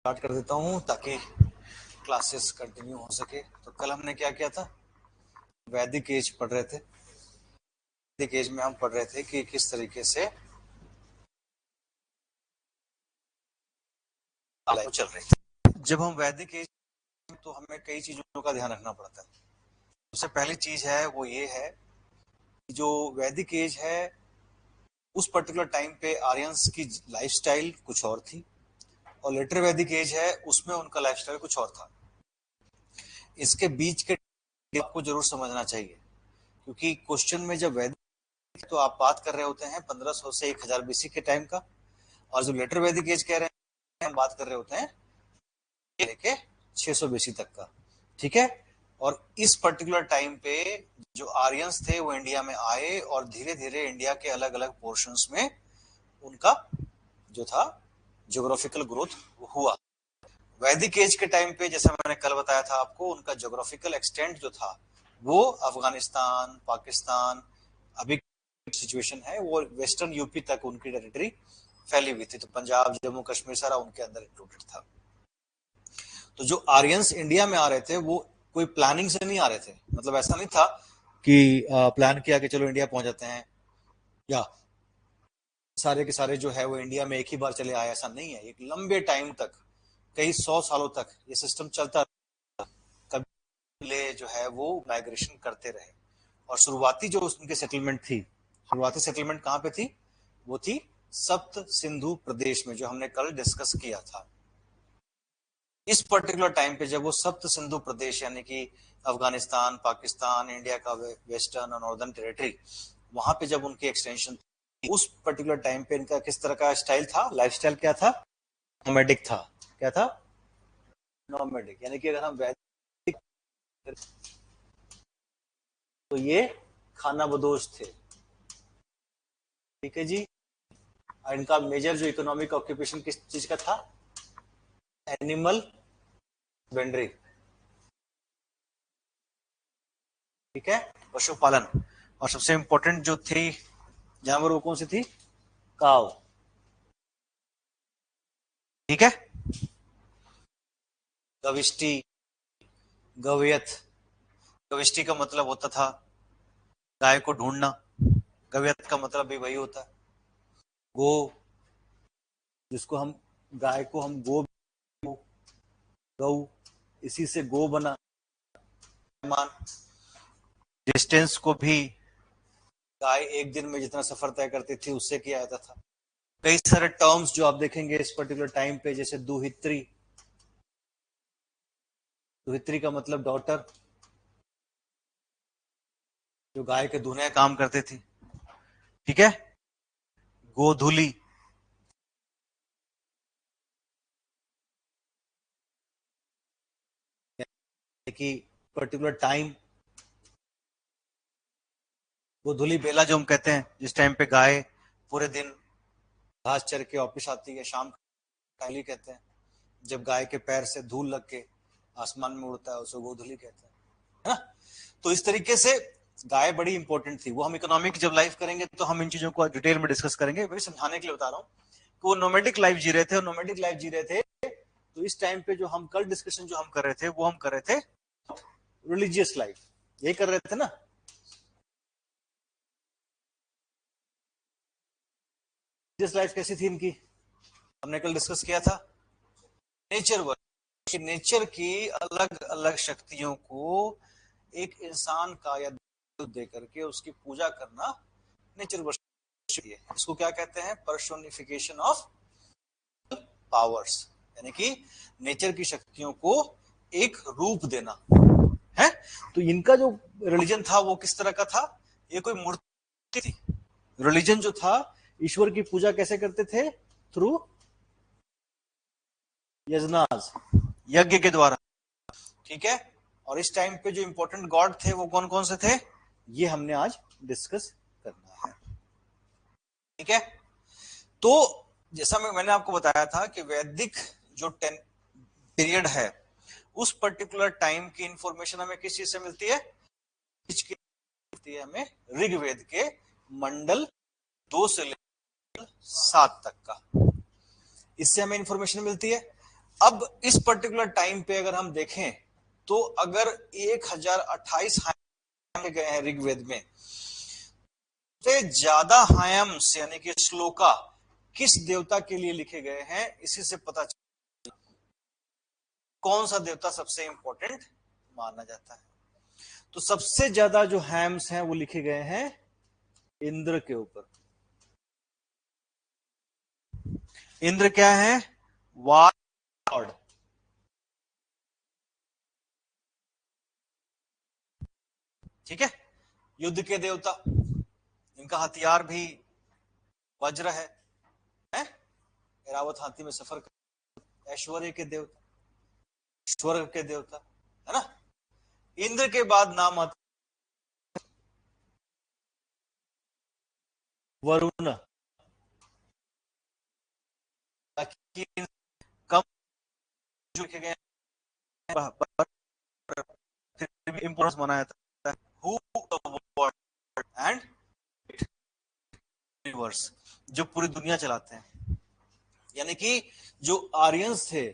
Start कर देता हूँ ताकि क्लासेस कंटिन्यू हो सके। तो कल हमने क्या किया था, वैदिक एज पढ़ रहे थे। वैदिक एज में हम पढ़ रहे थे कि किस तरीके से चल रही थी। जब हम वैदिक एज तो हमें कई चीजों का ध्यान रखना पड़ता है। सबसे पहली चीज है वो ये है कि जो वैदिक एज है उस पर्टिकुलर टाइम पे आर्यंस की लाइफस्टाइल कुछ और थी और लेटर वैदिक एज है उसमें उनका लाइफस्टाइल कुछ और था। इसके बीच के आपको जरूर समझना चाहिए, क्योंकि क्वेश्चन में जब वैदिक तो आप बात कर रहे होते हैं 1500 से 1000 बीसी के टाइम का, और जो लेटर वैदिक एज कह रहे हैं हम बात कर रहे होते हैं लेके 600 बीसी तक का। ठीक है। और इस पर्टिकुलर टाइम पे जो आर्यंस थे वो इंडिया में आए और धीरे धीरे इंडिया के अलग अलग पोर्शंस में उनका जो था ज्योग्राफिकल ग्रोथ हुआ। वैदिक एज के टाइम पे जैसा मैंने कल बताया था आपको, उनका ज्योग्राफिकल एक्सटेंट जो था वो अफगानिस्तान, पाकिस्तान, अभी सिचुएशन है वो वेस्टर्न यूपी तक उनकी टेरिटरी फैली हुई थी। तो पंजाब, जम्मू कश्मीर सारा उनके अंदर इंक्लूडेड था। तो जो आर्यंस इंडिया में आ रहे थे वो कोई प्लानिंग से नहीं आ रहे थे। मतलब ऐसा नहीं था कि प्लान किया कि चलो इंडिया पहुंच जाते हैं, या सारे के सारे जो है वो इंडिया में एक ही बार चले आए, ऐसा नहीं है। एक लंबे टाइम तक, कई 100 सालों तक ये सिस्टम चलता, कबीले जो है वो माइग्रेशन करते रहे। और शुरुआती जो उनकी सेटलमेंट थी, शुरुआती सेटलमेंट कहां पे थी? वो थी सप्त सिंधु प्रदेश में, जो हमने कल डिस्कस किया था। इस पर्टिकुलर टाइम पे जब वो सप्त सिंधु प्रदेश यानी कि अफगानिस्तान, पाकिस्तान, इंडिया का वेस्टर्न और नॉर्दर्न टेरिटरी, वहां पे जब उनकी एक्सटेंशन थी, उस पर्टिकुलर टाइम पे इनका किस तरह का स्टाइल था, लाइफस्टाइल क्या था? नोमैडिक था। क्या था? नोमैडिक। यानी कि अगर हम वैदिक तो ये खाना बदोश थे। ठीक है जी। इनका मेजर जो इकोनॉमिक ऑक्यूपेशन किस चीज का था? Animal husbandry. ठीक है, पशुपालन। और सबसे इंपॉर्टेंट जो थी जानवर वो कौन सी थी? काव। ठीक है। गविष्टि, गवियत। गविष्टि का मतलब होता था गाय को ढूंढना, गवियत का मतलब भी वही होता है गो, जिसको हम गाय को हम गो, गौ, इसी से गो बना। मान डिस्टेंस को भी गाय एक दिन में जितना सफर तय करती थी उससे किया जाता था। कई सारे टर्म्स जो आप देखेंगे इस पर्टिकुलर टाइम पे, जैसे दुहित्री। दुहित्री का मतलब डॉटर, जो गाय के दूल्हे काम करते थी। ठीक है। गोधुली, कि पर्टिकुलर टाइम, गोधुली बेला जो हम कहते हैं, जिस टाइम पे गाय पूरे दिन घास चर के वापिस आती है, शाम काली कहते हैं। जब गाय के पैर से धूल लग के आसमान में उड़ता है उसे गोधुली कहते हैं, है ना। तो इस तरीके से गाय बड़ी इंपॉर्टेंट थी। वो हम इकोनॉमिक जब लाइफ करेंगे तो हम इन चीजों को डिटेल में डिस्कस करेंगे। वही समझाने के लिए बता रहा हूँ कि वो नोमैडिक लाइफ जी रहे थे, और नोमैडिक लाइफ जी रहे थे। तो इस टाइम पे जो हम कल डिस्कशन जो हम कर रहे थे वो हम कर रहे थे रिलीजियस लाइफ, ये कर रहे थे ना। रिलीजियस लाइफ कैसी थी इनकी, हमने कल डिस्कस किया था। नेचर वर्क, नेचर की अलग अलग शक्तियों को एक इंसान का या दे करके उसकी पूजा करना नेचर वर्शिप है। इसको क्या कहते हैं? पर्सोनिफिकेशन ऑफ पावर्स, यानी कि नेचर की शक्तियों को एक रूप देना है। तो इनका जो रिलीजन था वो किस तरह का था? ये कोई मूर्ति थी। रिलीजन जो था, ईश्वर की पूजा कैसे करते थे? थ्रू यजनाज, यज्ञ के द्वारा। ठीक है। और इस टाइम पे जो इंपॉर्टेंट गॉड थे वो कौन कौन से थे, ये हमने आज डिस्कस करना है। ठीक है। तो जैसा मैंने आपको बताया था कि वैदिक जो पीरियड है उस पर्टिकुलर टाइम की इंफॉर्मेशन हमें किस चीज से मिलती है? मिलती है हमें ऋग्वेद के मंडल 2 से लेकर 7 तक का, इससे हमें इंफॉर्मेशन मिलती है। अब इस पर्टिकुलर टाइम पे अगर हम देखें तो अगर 1028 हायम गए हैं ऋग्वेद में, से ज्यादा हायम्स यानी कि श्लोका किस देवता के लिए लिखे गए हैं, इसी से पता चलता कौन सा देवता सबसे इंपॉर्टेंट माना जाता है। तो सबसे ज्यादा जो हैम्स हैं वो लिखे गए हैं इंद्र के ऊपर। इंद्र क्या है? War god. ठीक है, युद्ध के देवता, इनका हथियार भी वज्र है? एरावत हाथी में सफर कर, ऐश्वर्य के देवता, स्वर्ग के देवता, है ना। इंद्र के बाद नाम आता वरुण, ताकि कम जो लिखे गए इंपोर्टेंस बनाया था। हु एंड यूनिवर्स, जो पूरी दुनिया चलाते हैं, यानी कि जो आर्यंस थे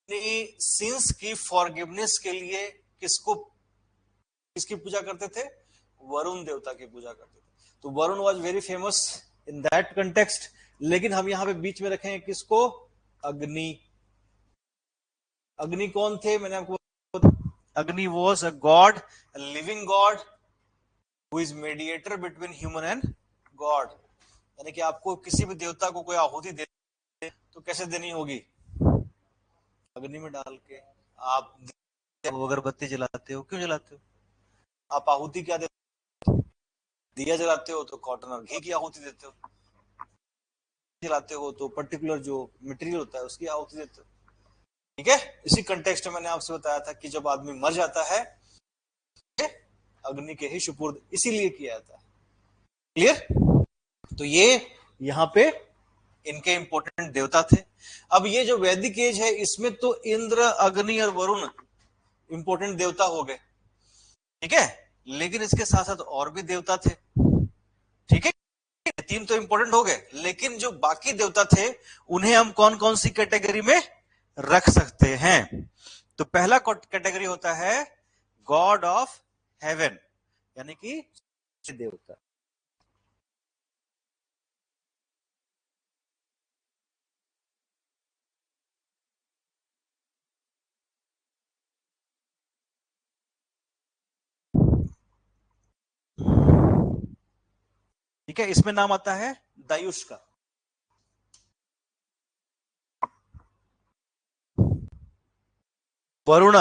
सिंस की फॉरगिवनेस के लिए किसकी पूजा करते थे? वरुण देवता की पूजा करते थे। तो Varun was very famous in that context. लेकिन हम यहां पे बीच में रखें किसको? अग्नि। अग्नि कौन थे? मैंने आपको, अग्नि was a God, living God who is mediator between human and God. यानी कि आपको किसी भी देवता को कोई आहुति दे तो कैसे देनी होगी? अग्नि में डाल के। आप अगरबत्ती जलाते हो, क्यों जलाते हो? आप आहुति क्या देते हो? दिया जलाते हो तो कॉटन और घी की आहुति देते हो, जलाते हो तो पर्टिकुलर जो मटेरियल होता है उसकी आहुति देते हो। ठीक है, इसी कंटेक्स्ट में मैंने आपसे बताया था कि जब आदमी मर जाता है अग्नि के ही सुपुर्द इसीलिए किया जाता है। क्लियर? तो ये यहां पे इनके इंपॉर्टेंट देवता थे। अब ये जो वैदिक एज है इसमें तो इंद्र, अग्नि और वरुण इंपॉर्टेंट देवता हो गए, ठीक है। लेकिन इसके साथ साथ और भी देवता थे, ठीक है। तीन तो इंपॉर्टेंट हो गए, लेकिन जो बाकी देवता थे उन्हें हम कौन कौन सी कैटेगरी में रख सकते हैं? तो पहला कैटेगरी होता है गॉड ऑफ हेवन, यानी कि देवता। ठीक है, इसमें नाम आता है दायुष का। Varun,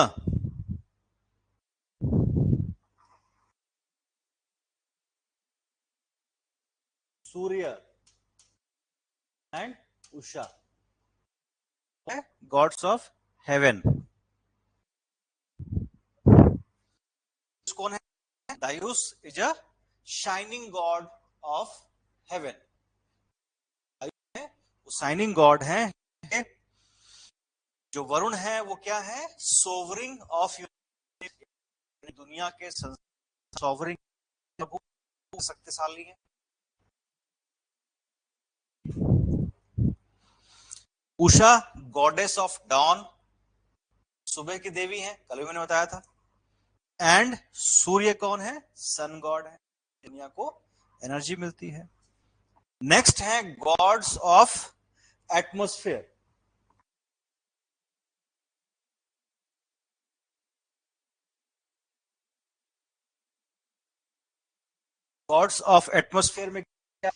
Surya and Usha, gods of heaven. कौन है? Dyaus is a shining god of heaven, shining god है। जो वरुण है वो क्या है? सोवरिंग ऑफ दुनिया के सोवरिंग, शक्तिशाली है। उषा गॉडेस ऑफ डॉन, सुबह की देवी है, कल भी मैंने बताया था। एंड सूर्य कौन है? सन गॉड है, दुनिया को एनर्जी मिलती है। नेक्स्ट है God's of atmosphere. God's of atmosphere में क्या?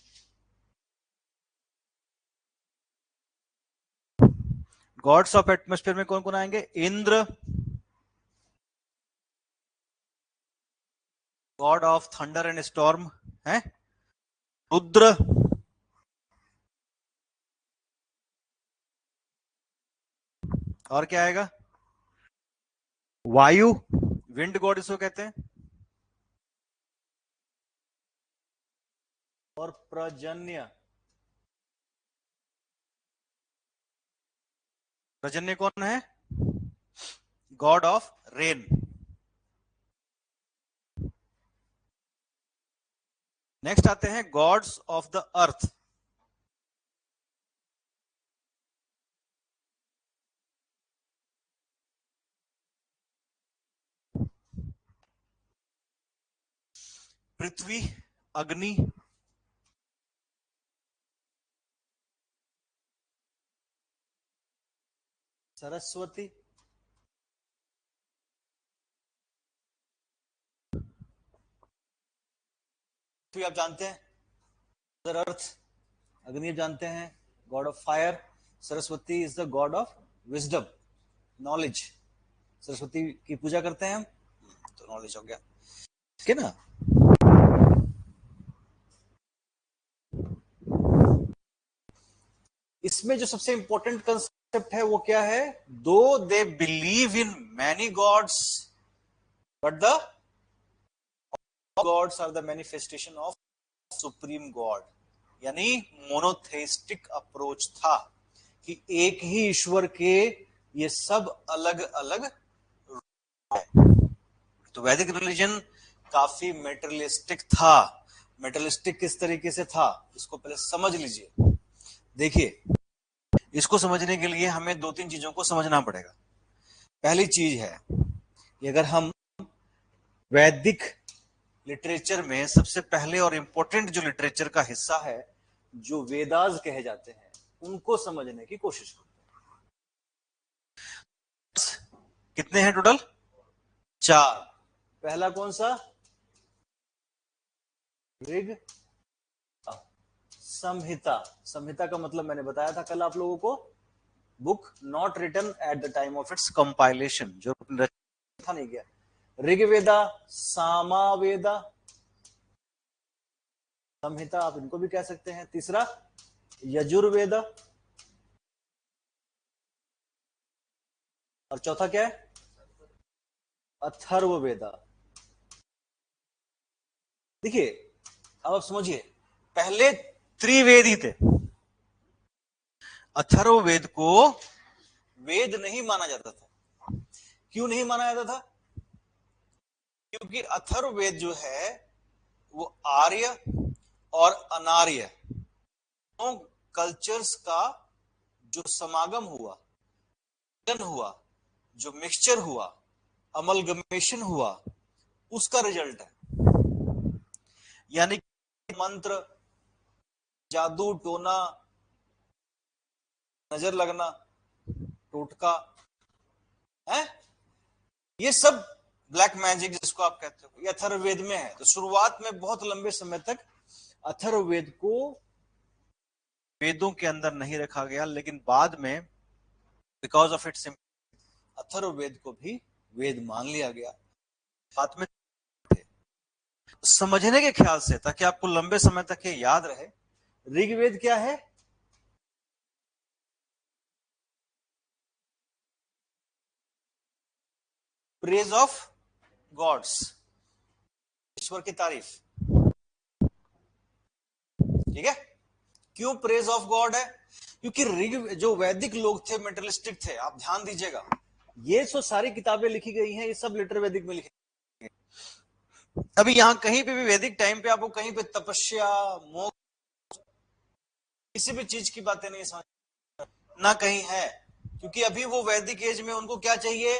गॉड्स ऑफ एटमोस्फेयर में कौन कौन आएंगे? Indra, God of thunder and storm है, रुद्र, और क्या आएगा? वायु, विंड गॉड इसको कहते हैं, और प्रजन्य। प्रजन्य कौन है? God of rain. नेक्स्ट आते हैं गॉड्स ऑफ द अर्थ। पृथ्वी, अग्नि, सरस्वती, पृथ्वी आप जानते हैं मदर अर्थ, अग्नि आप जानते हैं God of fire, Saraswati is the God of wisdom, knowledge. Saraswati की पूजा करते हैं हम, तो नॉलेज हो गया, ठीक है ना। इसमें जो सबसे इंपॉर्टेंट कंसेप्ट है वो क्या है, though they believe in many gods but the gods are the manifestation of supreme God, यानी मोनोथेइस्टिक अप्रोच था कि एक ही ईश्वर के ये सब अलग अलग रूप है। तो वैदिक रिलीजन काफी मेटरलिस्टिक था। मेटरलिस्टिक किस तरीके से था इसको पहले समझ लीजिए। देखिए, इसको समझने के लिए हमें दो तीन चीजों को समझना पड़ेगा। पहली चीज है कि अगर हम वैदिक लिटरेचर में सबसे पहले और इंपॉर्टेंट जो लिटरेचर का हिस्सा है, जो वेदास कहे जाते हैं, उनको समझने की कोशिश करते हैं। कितने हैं टोटल? 4। पहला कौन सा? ऋग संहिता। संहिता का मतलब मैंने बताया था कल आप लोगों को, book not written at the time of its compilation, जो था नहीं गया। ऋग्वेदा, सामावेदा, संहिता आप इनको भी कह सकते हैं। तीसरा यजुर्वेदा, और चौथा क्या है? अथर्ववेदा। देखिए, अब आप समझिए, पहले त्रिवेद ही थे। अथर्ववेद को वेद नहीं माना जाता था। क्यों नहीं माना जाता था? क्योंकि अथर्ववेद जो है वो आर्य और अनार्य कल्चर्स का जो समागम हुआ, जो मिक्सचर हुआ, अमलगमेशन हुआ, उसका रिजल्ट है। यानी मंत्र, जादू टोना, नजर लगना, टोटका है, ये सब ब्लैक मैजिक जिसको आप कहते हो, ये अथर्ववेद में है। तो शुरुआत में बहुत लंबे समय तक अथर्ववेद को वेदों के अंदर नहीं रखा गया, लेकिन बाद में बिकॉज ऑफ इट्स अथर्ववेद को भी वेद मान लिया गया। बाद में समझने के ख्याल से, ताकि आपको लंबे समय तक ये याद रहे, ऋग्वेद क्या है? प्रेज ऑफ गॉड्स, ईश्वर की तारीफ। ठीक है, क्यों प्रेज ऑफ गॉड है? क्योंकि ऋग जो वैदिक लोग थे, मेटरलिस्टिक थे। आप ध्यान दीजिएगा, ये जो सारी किताबें लिखी गई हैं, ये सब लिटर वैदिक में लिखी गई। अभी यहां कहीं पे भी वैदिक टाइम पे आपको कहीं पे तपस्या, मोक्ष, किसी भी चीज की बातें नहीं समझ ना कहीं है। क्योंकि अभी वो वैदिक एज में उनको क्या चाहिए?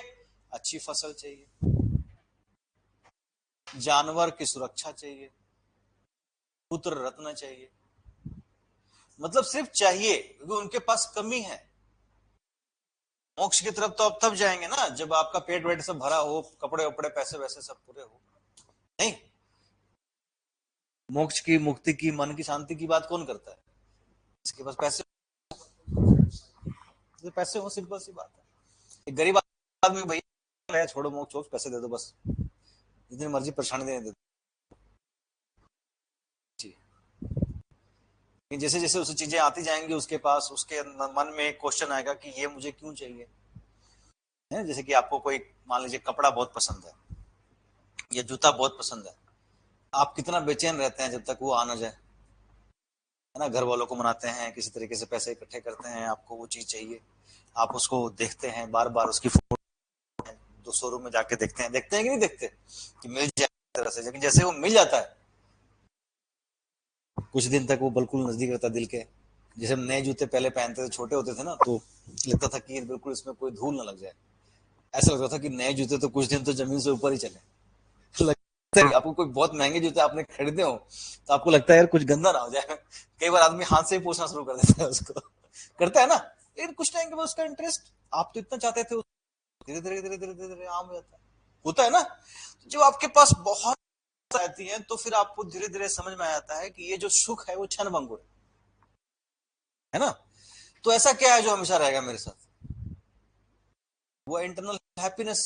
अच्छी फसल चाहिए, जानवर की सुरक्षा चाहिए, पुत्र रत्न चाहिए, मतलब सिर्फ चाहिए, क्योंकि उनके पास कमी है। मोक्ष की तरफ तो आप तब जाएंगे ना जब आपका पेट वेट सब भरा हो, कपड़े वपड़े पैसे वैसे सब पूरे हो। नहीं, मोक्ष की, मुक्ति की, मन की शांति की बात कौन करता है? इसके पास पैसे, पैसे हो, सिंपल सी बात है। एक गरीब आदमी, भैया छोड़ो मोक्ष, पैसे दे दो बस, जितनी मर्जी परेशानी देने दे दो। जैसे जैसे उसे चीजें आती जाएंगी उसके पास, उसके मन में एक क्वेश्चन आएगा कि ये मुझे क्यों चाहिए है। जैसे कि आपको कोई, मान लीजिए, कपड़ा बहुत पसंद है या जूता बहुत पसंद है, आप कितना बेचैन रहते हैं जब तक वो आ ना जाए, है ना। घर वालों को मनाते हैं, किसी तरीके से पैसे इकट्ठे करते हैं, आपको वो चीज चाहिए, आप उसको देखते हैं, बार बार उसकी फोटो, दो शोरूम में जाके देखते हैं कि नहीं देखते कि मिल जाए तरह से। लेकिन जैसे वो मिल जाता है, कुछ दिन तक वो बिल्कुल नजदीक रहता दिल के। जैसे हम नए जूते पहले पहनते थे, छोटे होते थे ना, तो लगता था कि बिल्कुल इसमें कोई धूल ना लग जाए। ऐसा लगता था कि नए जूते तो कुछ दिन तो जमीन से ऊपर ही चले। आपको कोई बहुत महंगे जूते आपने खरीदे हो तो आपको लगता है यार कुछ गंदा ना हो जाए, कई बार आदमी हाथ से ही पूछना शुरू कर देता है उसको, करता है ना। लेकिन कुछ टाइम के बाद उसका इंटरेस्ट, आप तो इतना चाहते थे, धीरे धीरे धीरे धीरे धीरे आम हो जाता है, होता है ना। जब आपके पास बहुत आती है तो फिर आपको धीरे धीरे समझ में आ जाता है कि ये जो सुख है वो क्षण भंगुर है ना। तो ऐसा क्या है जो हमेशा रहेगा मेरे साथ, वो इंटरनल हैप्पीनेस।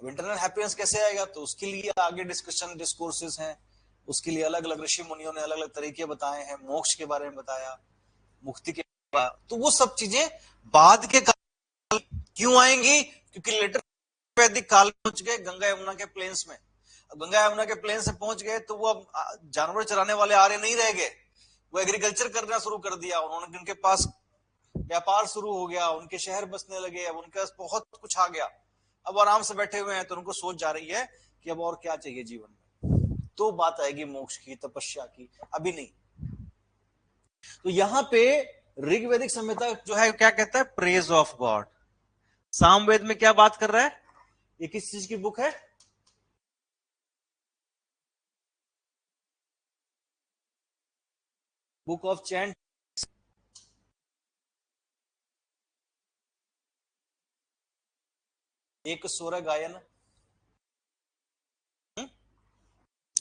अब इंटरनल हैप्पीनेस कैसे आएगा, तो उसके लिए आगे डिस्कशन डिस्कोर्सेस हैं, उसके लिए अलग अलग ऋषि मुनियों ने अलग अलग तरीके बताए हैं, मोक्ष के बारे में बताया, मुक्ति के बारे में, तो वो सब चीजें बाद के काल क्यों आएंगी, क्योंकि लेटर वैदिक काल पहुंच गए गंगा यमुना के प्लेन्स में। अब गंगा यमुना के प्लेन से पहुंच गए तो वो अब जानवर चराने वाले आर्य नहीं रह गए, वो एग्रीकल्चर करना शुरू कर दिया उन्होंने, उनके पास व्यापार शुरू हो गया, उनके शहर बसने लगे, अब उनके पास बहुत कुछ आ गया, अब आराम से बैठे हुए हैं, तो उनको सोच जा रही है कि अब और क्या चाहिए जीवन में, तो बात आएगी मोक्ष की, तपस्या की, अभी नहीं। तो यहां पे ऋग्वेदिक संहिता जो है क्या कहता है, प्रेज ऑफ गॉड। सामवेद में क्या बात कर रहा है, ये किस चीज की बुक है, बुक ऑफ चैंट, एक स्वर गायन,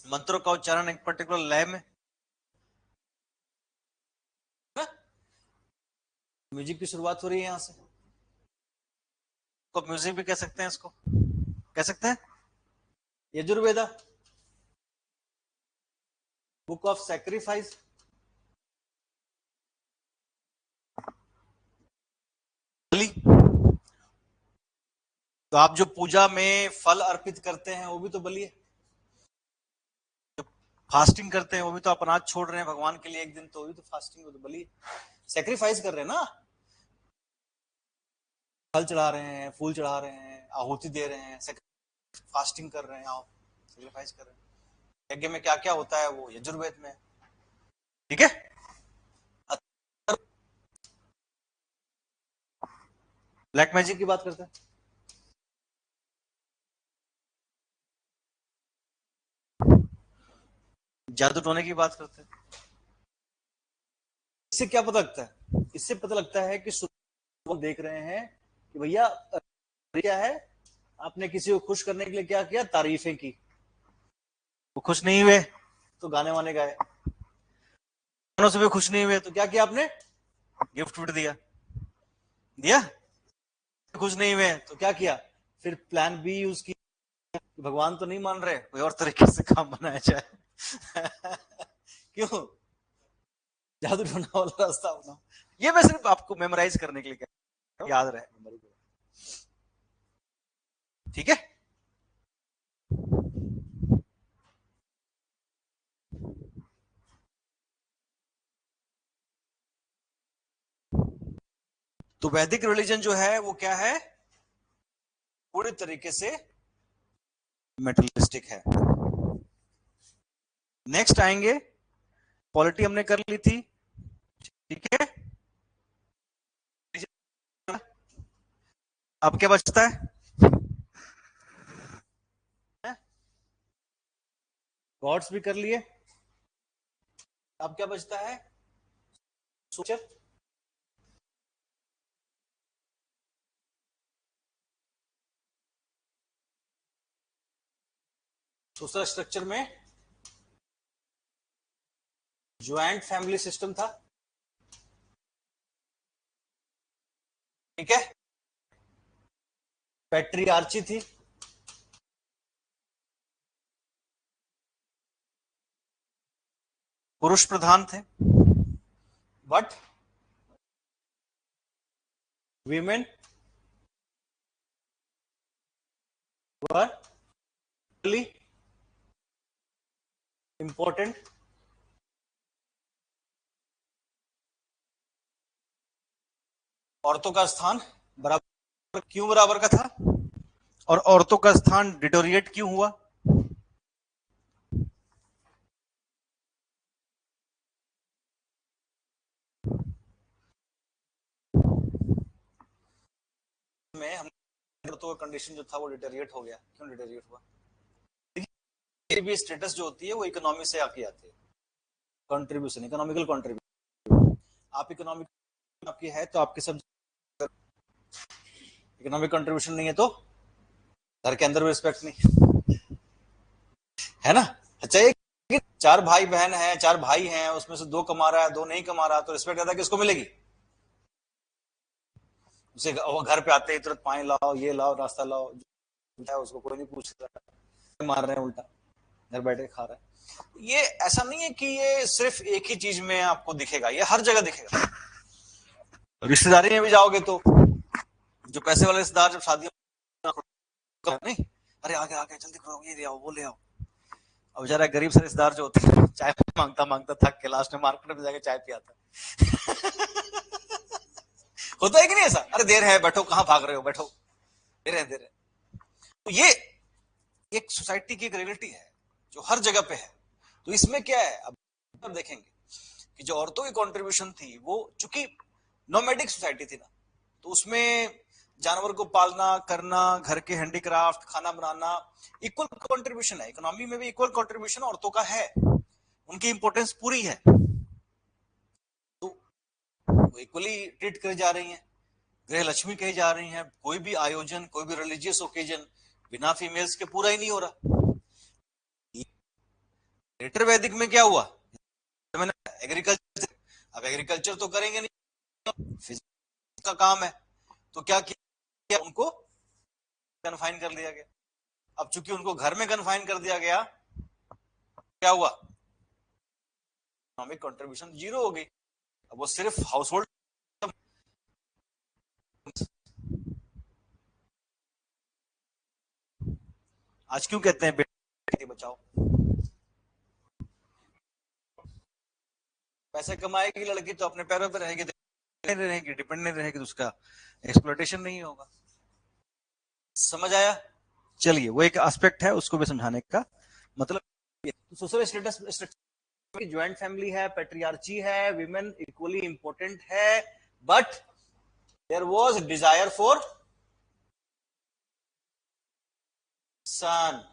मंत्रों का उच्चारण एक पर्टिकुलर लय में, म्यूजिक की शुरुआत हो रही है यहां से, तो म्यूजिक भी कह सकते हैं इसको, कह सकते हैं। यजुर्वेदा, बुक ऑफ सैक्रिफाइस, बलि, तो आप जो पूजा में फल अर्पित करते हैं वो भी तो बलि है, जो फास्टिंग करते हैं वो भी तो आप अनाज छोड़ रहे हैं भगवान के लिए एक दिन, तो भी तो फास्टिंग, वो तो बलि, सेक्रीफाइस कर रहे हैं ना, फल चढ़ा रहे हैं, फूल चढ़ा रहे हैं, आहुति दे रहे हैं, फास्टिंग कर रहे हैं, आप सेक्रीफाइस कर रहे हैं। यज्ञ में क्या क्या होता है वो यजुर्वेद में, ठीक है। ब्लैक मैजिक की बात करते हैं, जादू टोने की बात करते हैं, इससे क्या पता लगता है, इससे पता लगता है कि वो देख रहे हैं कि भैया क्या है, आपने किसी को खुश करने के लिए क्या किया, तारीफें की, वो खुश नहीं हुए तो गाने वाने गाए, गानों से भी खुश नहीं हुए तो क्या किया आपने, गिफ्ट विफ्ट दिया, दिया, खुश नहीं हुए तो क्या किया, फिर प्लान बी यूज किया, भगवान तो नहीं मान रहे, कोई और तरीके से काम बनाया जाए। क्यों, जादू ढूंढना वाला रास्ता अपना, ये मैं सिर्फ आपको मेमोराइज करने के लिए कह, याद रहे मेमोरी, ठीक है। तो वैदिक रिलीजन जो है वो क्या है, पूरी तरीके से मेटलिस्टिक है। नेक्स्ट आएंगे, पॉलिटी हमने कर ली थी, ठीक है। अब क्या बचता है, गॉड्स भी कर लिए, अब क्या बचता है, सोचर, सोशल स्ट्रक्चर में ज्वाइंट फैमिली सिस्टम था, ठीक है, पैट्रियार्ची थी, पुरुष प्रधान थे, बट वीमेन वर इंपॉर्टेंट, औरतों का स्थान बराबर, क्यों बराबर का था, और औरतों का स्थान डिटोरिएट क्यों हुआ, में हम औरतों का कंडीशन जो था वो डिटोरिएट हो गया, क्यों डिटोरिएट हुआ, भी स्टेटस जो होती है वो इकोनॉमी से आके आती है, कंट्रीब्यूशन, इकोनॉमिकल कंट्रीब्यूशन। आप इकोनॉमिक आपकी है तो आपके सब, इकोनॉमिक कंट्रीब्यूशन नहीं है तो घर के अंदर भी रिस्पेक्ट नहीं है ना। अच्छा, एक 4 भाई बहन है, 4 भाई हैं, उसमें से 2 कमा रहा है, 2 नहीं कमा रहा, तो रिस्पेक्ट ज्यादा किसको मिलेगी? उसे वो घर पे आते ही तुरंत पानी लाओ, ये लाओ, नाश्ता लाओ, उसको कोई नहीं पूछ रहा, मार रहे हैं उल्टा, घर बैठे खा रहे हैं। ये ऐसा नहीं है कि ये सिर्फ एक ही चीज में आपको दिखेगा, ये हर जगह दिखेगा। रिश्तेदारी में भी जाओगे तो जो पैसे वाले रिश्तेदार जब शादी नहीं, अरे आगे आगे जल्दी करो, ये ले आओ, वो ले आओ। अब बेचारा गरीब से रिश्तेदार जो होता है चाय मांगता मांगता थक के लास्ट में मार्केट में जाके चाय पियाता होता है कि नहीं ऐसा? अरे देर है, बैठो, कहां भाग रहे हो, बैठो, देर है, देर है। तो ये एक सोसाइटी की एक रियलिटी है जो हर जगह पे है। तो इसमें क्या है, अब देखेंगे कि जो औरतों की कंट्रीब्यूशन थी वो चूंकि नोमैडिक सोसाइटी थी ना, तो उसमें जानवर को पालना करना, घर के हैंडीक्राफ्ट, खाना बनाना, इक्वल कंट्रीब्यूशन है। इकोनॉमी में भी इक्वल कंट्रीब्यूशन औरतों का है, उनकी इंपॉर्टेंस पूरी है, तो वो इक्वली ट्रीट कर जा रही हैं, गृह लक्ष्मी कही जा रही हैं। कोई भी आयोजन, कोई भी रिलीजियस ओकेजन बिना फीमेल्स के पूरा ही नहीं हो रहा। लेटर वैदिक में क्या हुआ, एग्रीकल्चर, अब एग्रीकल्चर तो करेंगे नहीं, फिजिक्स का काम है, तो क्या किया, उनको कन्फाइन कर दिया गया। अब चूंकि उनको घर में कन्फाइन कर दिया गया, क्या हुआ, इकोनॉमिक कंट्रीब्यूशन 0 हो गई। अब वो सिर्फ हाउस होल्ड, आज क्यों कहते हैं बेटी बचाओ, पैसे कमाएगी लड़की तो अपने पैरों पर रहेगी, डिपेंड नहीं रहेगी, तो उसका एक्सप्लॉयटेशन नहीं होगा। समझ आया? चलिए, वो एक एस्पेक्ट है, उसको भी समझाने का मतलब, सोशल स्टेटस, ज्वाइंट फैमिली है, पैट्रियार्ची है, विमेन इक्वली इंपॉर्टेंट है, but there was desire for son.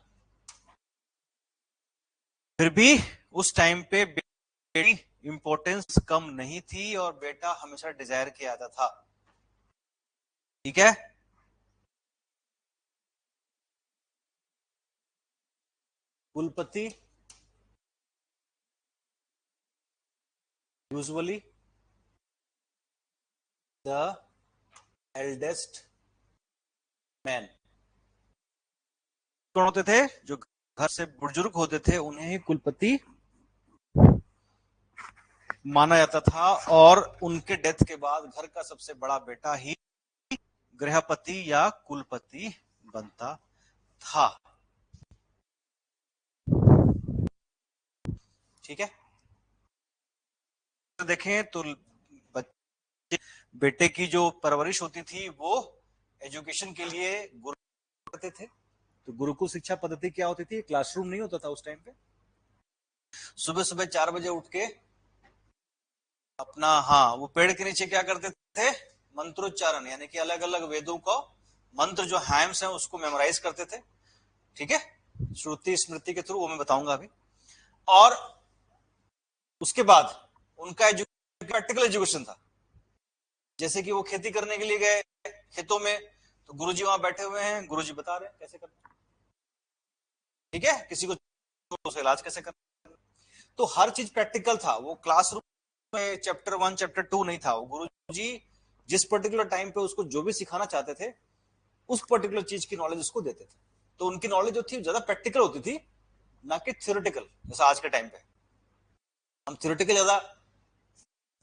फिर भी उस टाइम पे बेटी इंपॉर्टेंस कम नहीं थी और बेटा हमेशा डिजायर किया जाता था। ठीक है, कुलपति यूजुअली द एल्डेस्ट मैन। कौन होते थे? जो घर से बुजुर्ग होते थे उन्हें ही कुलपति माना जाता था, और उनके डेथ के बाद घर का सबसे बड़ा बेटा ही गृहपति या कुलपति बनता था। ठीक है, देखें तो बच्चे, बेटे की जो परवरिश होती थी वो एजुकेशन के लिए गुरु करते थे। तो गुरुकुल शिक्षा पद्धति क्या होती थी? क्लासरूम नहीं होता था उस टाइम पे। सुबह सुबह 4 बजे उठ के अपना, हाँ, वो पेड़ के नीचे क्या करते थे? मंत्रोच्चारण, यानी कि अलग अलग वेदों को मंत्र जो हैम्स हैं उसको मेमोराइज करते थे। ठीक है, श्रुति स्मृति के थ्रू, वो मैं बताऊंगा अभी। और उसके बाद उनका प्रैक्टिकल एजुकेशन था। जैसे कि वो खेती करने के लिए गए खेतों में, तो गुरुजी वहां बैठे हुए हैं, गुरुजी बता रहे हैं कैसे करना। ठीक है, किसी को इलाज कैसे करना, तो हर चीज प्रैक्टिकल था। वो क्लासरूम में चैप्टर 1 चैप्टर 2 नहीं था। वो गुरुजी जिस पर्टिकुलर टाइम पे उसको जो भी सिखाना चाहते थे उस पर्टिकुलर चीज की नॉलेज उसको देते थे। तो उनकी नॉलेज जो थी ज्यादा प्रैक्टिकल होती थी, ना कि थ्योरेटिकल। जैसा आज के टाइम पे हम थ्योरेटिकल ज्यादा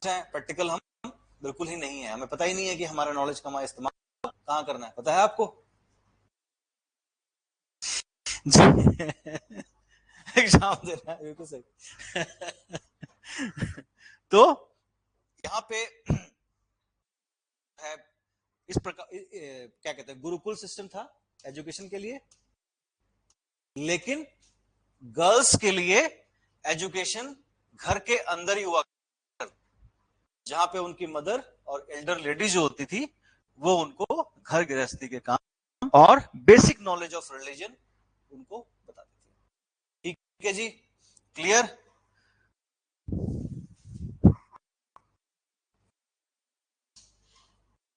है, प्रैक्टिकल हम बिल्कुल ही नहीं है। हमें पता ही नहीं है कि हमारा नॉलेज का इस्तेमाल कहाँ करना है। पता है आपको? एग्जाम देना है, बिल्कुल सही। तो यहाँ पे है इस प्रकार, क्या कहते हैं, गुरुकुल सिस्टम था एजुकेशन के लिए, लेकिन गर्ल्स के लिए एजुकेशन घर के अंदर ही हुआ, जहां पे उनकी मदर और एल्डर लेडी जो होती थी वो उनको घर गृहस्थी के काम और बेसिक नॉलेज ऑफ रिलीजन उनको बताती थी। ठीक है जी, क्लियर।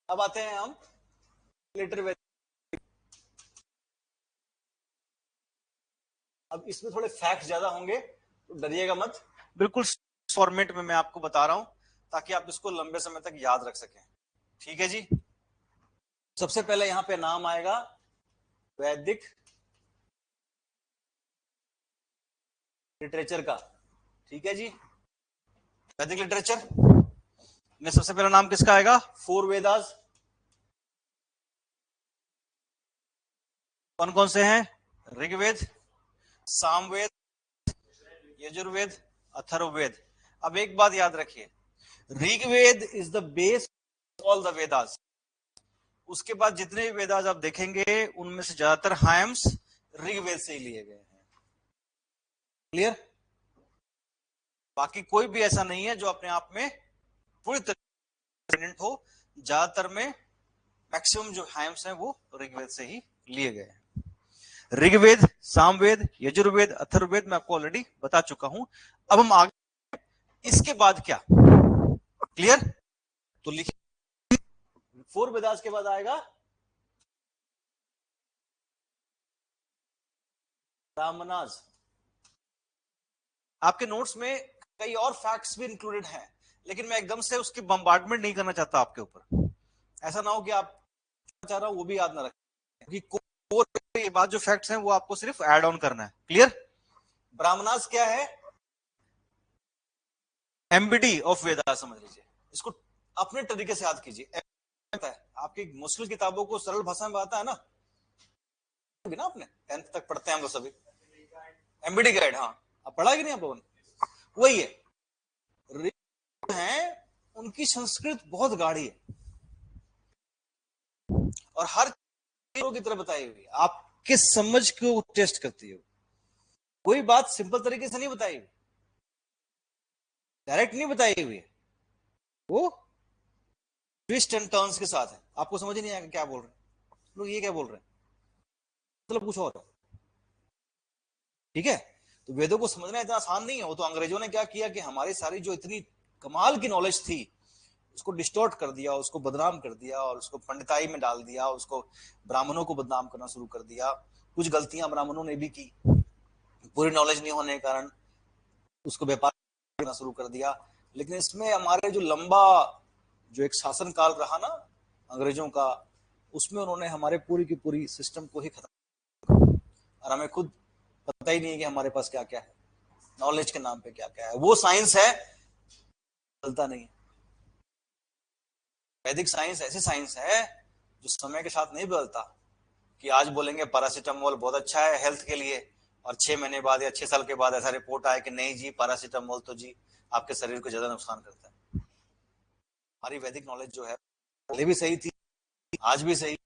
अब आते हैं हम लेटर वैदिक। अब इसमें थोड़े फैक्ट ज्यादा होंगे तो डरिएगा मत, बिल्कुल फॉर्मेट में मैं आपको बता रहा हूं ताकि आप इसको लंबे समय तक याद रख सकें। ठीक है जी। सबसे पहले यहां पे नाम आएगा वैदिक लिटरेचर का। ठीक है जी, वैदिक लिटरेचर में सबसे पहला नाम किसका आएगा? फोर वेदास। कौन कौन से हैं? ऋग्वेद, सामवेद, यजुर्वेद, अथर्ववेद। अब एक बात याद रखिए, Rigveda is the base all the Vedas. उसके बाद जितने भी वेदास आप देखेंगे उनमें से ज्यादातर हायम्स ऋग्वेद से ही लिए गए हैं। क्लियर? बाकी कोई भी ऐसा नहीं है जो अपने आप में पूरी तरह हो। ज्यादातर में मैक्सिमम जो हायम्स हैं वो ऋग्वेद से ही लिए गए हैं। ऋग्वेद, सामवेद, यजुर्वेद, अथर्ववेद मैं आपको ऑलरेडी बता चुका हूं। अब हम आगे, इसके बाद क्या? क्लियर? तो लिखिए, फोर वेदास के बाद आएगा ब्राह्मणास। आपके नोट्स में कई और फैक्ट्स भी इंक्लूडेड हैं, लेकिन मैं एकदम से उसकी बम्बार्डमेंट नहीं करना चाहता आपके ऊपर। ऐसा ना हो कि आप चाह रहा हूं वो भी याद ना रखें, क्योंकि ये बात जो फैक्ट्स हैं वो आपको सिर्फ ऐड ऑन करना है। क्लियर? ब्राह्मणास क्या है? एमबीडी ऑफ वेदा समझ लीजिए इसको, अपने तरीके से याद कीजिए। आपकी मुश्किल किताबों को सरल भाषा में आता है ना, ना आपने 10th तक पढ़ते हैं हम लोग सभी, एमबीडी गाइड। हाँ, अब पढ़ा कि नहीं आप लोगों ने? वही है, उनकी संस्कृत बहुत गाढ़ी है और हर चीजों की तरह बताई हुई है, आपके समझ को टेस्ट करती है। कोई बात सिंपल तरीके से नहीं बताई हुई, डायरेक्ट नहीं बताई हुई, वो ट्विस्ट एंड टर्न्स के साथ है। आपको समझ नहीं आएगा क्या बोल रहे हैं लोग, ये क्या बोल रहे हैं, मतलब कुछ और है। ठीक है? तो वेदों को समझना इतना आसान नहीं है। वो तो अंग्रेजों ने क्या किया कि हमारी सारी जो इतनी कमाल की नॉलेज थी उसको डिस्टोर्ट कर दिया, उसको बदनाम कर दिया और उसको पंडिताई में डाल दिया, उसको ब्राह्मणों को बदनाम करना शुरू कर दिया। कुछ गलतियां ब्राह्मणों ने भी की, पूरी नॉलेज नहीं होने के कारण उसको व्यापार करना शुरू कर दिया। लेकिन इसमें हमारे जो लंबा जो एक शासन काल रहा ना अंग्रेजों का, उसमें उन्होंने हमारे पूरी की पूरी सिस्टम को ही खत्म, और हमें खुद पता ही नहीं है कि हमारे पास क्या क्या है, नॉलेज के नाम पे क्या क्या है। वो साइंस है, चलता नहीं है। वैदिक साइंस ऐसी साइंस है जो समय के साथ नहीं बदलता, कि आज बोलेंगे पैरासीटामोल बहुत अच्छा है हेल्थ के लिए, और 6 महीने बाद या 6 साल के बाद ऐसा रिपोर्ट आए कि नहीं जी पैरासीटामोल तो जी आपके शरीर को ज्यादा नुकसान करता है। हमारी वैदिक नॉलेज जो है पहले भी सही थी, आज भी सही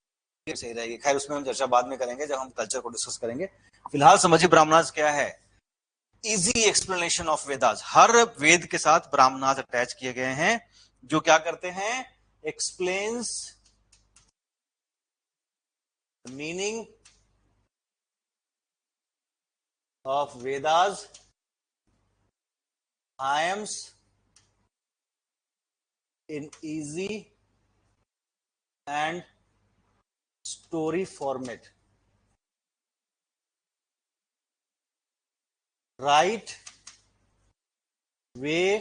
रहेगी। खैर उसमें हम चर्चा बाद में करेंगे जब हम कल्चर को डिस्कस करेंगे। फिलहाल समझिए ब्राह्मणास क्या है। इजी एक्सप्लेनेशन ऑफ वेदास, हर वेद के साथ ब्राह्मणास अटैच किए गए हैं जो क्या करते हैं? Explains meaning of Vedas, AIIMS in easy and story format. Right way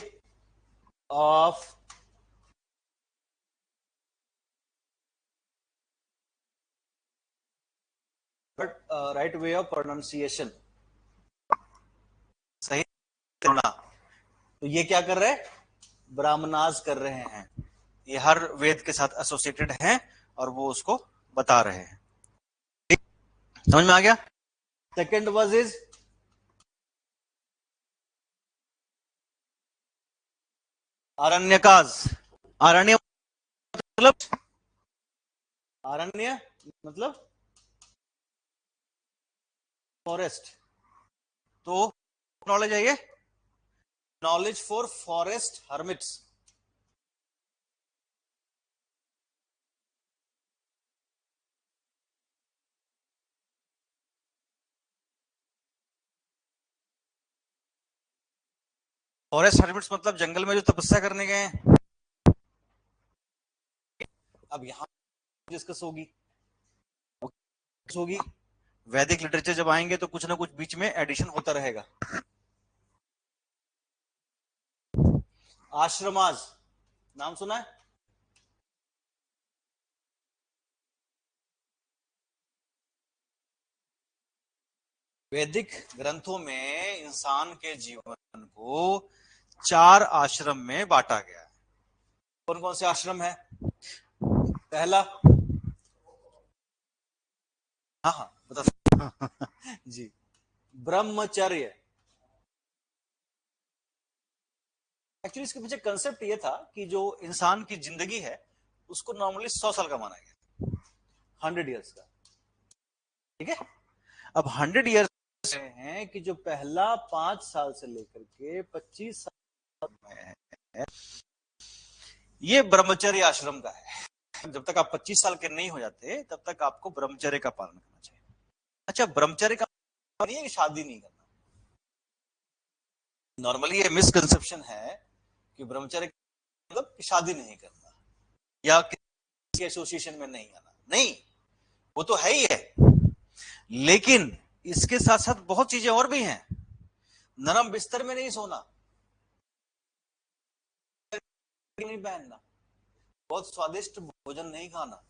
of right way of pronunciation. सही होना। तो ये क्या कर रहे हैं? ब्राह्मणास कर रहे हैं। ये हर वेद के साथ एसोसिएटेड हैं और वो उसको बता रहे हैं। समझ में आ गया? Second word is Aranyakas. आरण्य मतलब, आरण्य मतलब फॉरेस्ट। तो नॉलेज है ये, knowledge for forest hermits. Forest hermits मतलब जंगल में जो तपस्या करने गए हैं। अब यहां डिस्कस होगी वैदिक लिटरेचर जब आएंगे तो कुछ ना कुछ बीच में एडिशन होता रहेगा। आश्रमाज नाम सुना है? वैदिक ग्रंथों में इंसान के जीवन को 4 आश्रम में बांटा गया है। कौन कौन से आश्रम है? पहला, हाँ हाँ बता जी, ब्रह्मचर्य। एक्चुअली इसके पीछे कंसेप्ट ये था कि जो इंसान की जिंदगी है उसको नॉर्मली 100 साल का माना गया, 100 ईयर्स का। ठीक है, अब 100 ईयर्स हैं कि जो पहला 5 साल से लेकर के 25 साल में है, ये ब्रह्मचर्य आश्रम का है। जब तक आप 25 साल के नहीं हो जाते तब तक आपको ब्रह्मचर्य का पालन करना चाहिए। अच्छा, ब्रह्मचर्य का नहीं है कि शादी नहीं करना। नॉर्मली ये मिसकंसेप्शन है कि ब्रह्मचर्य मतलब कि शादी नहीं करना या किसी एसोसिएशन में नहीं आना। नहीं, वो तो है ही है, लेकिन इसके साथ साथ बहुत चीजें और भी हैं। नरम बिस्तर में नहीं सोना, नहीं पहनना, बहुत स्वादिष्ट भोजन नहीं खाना,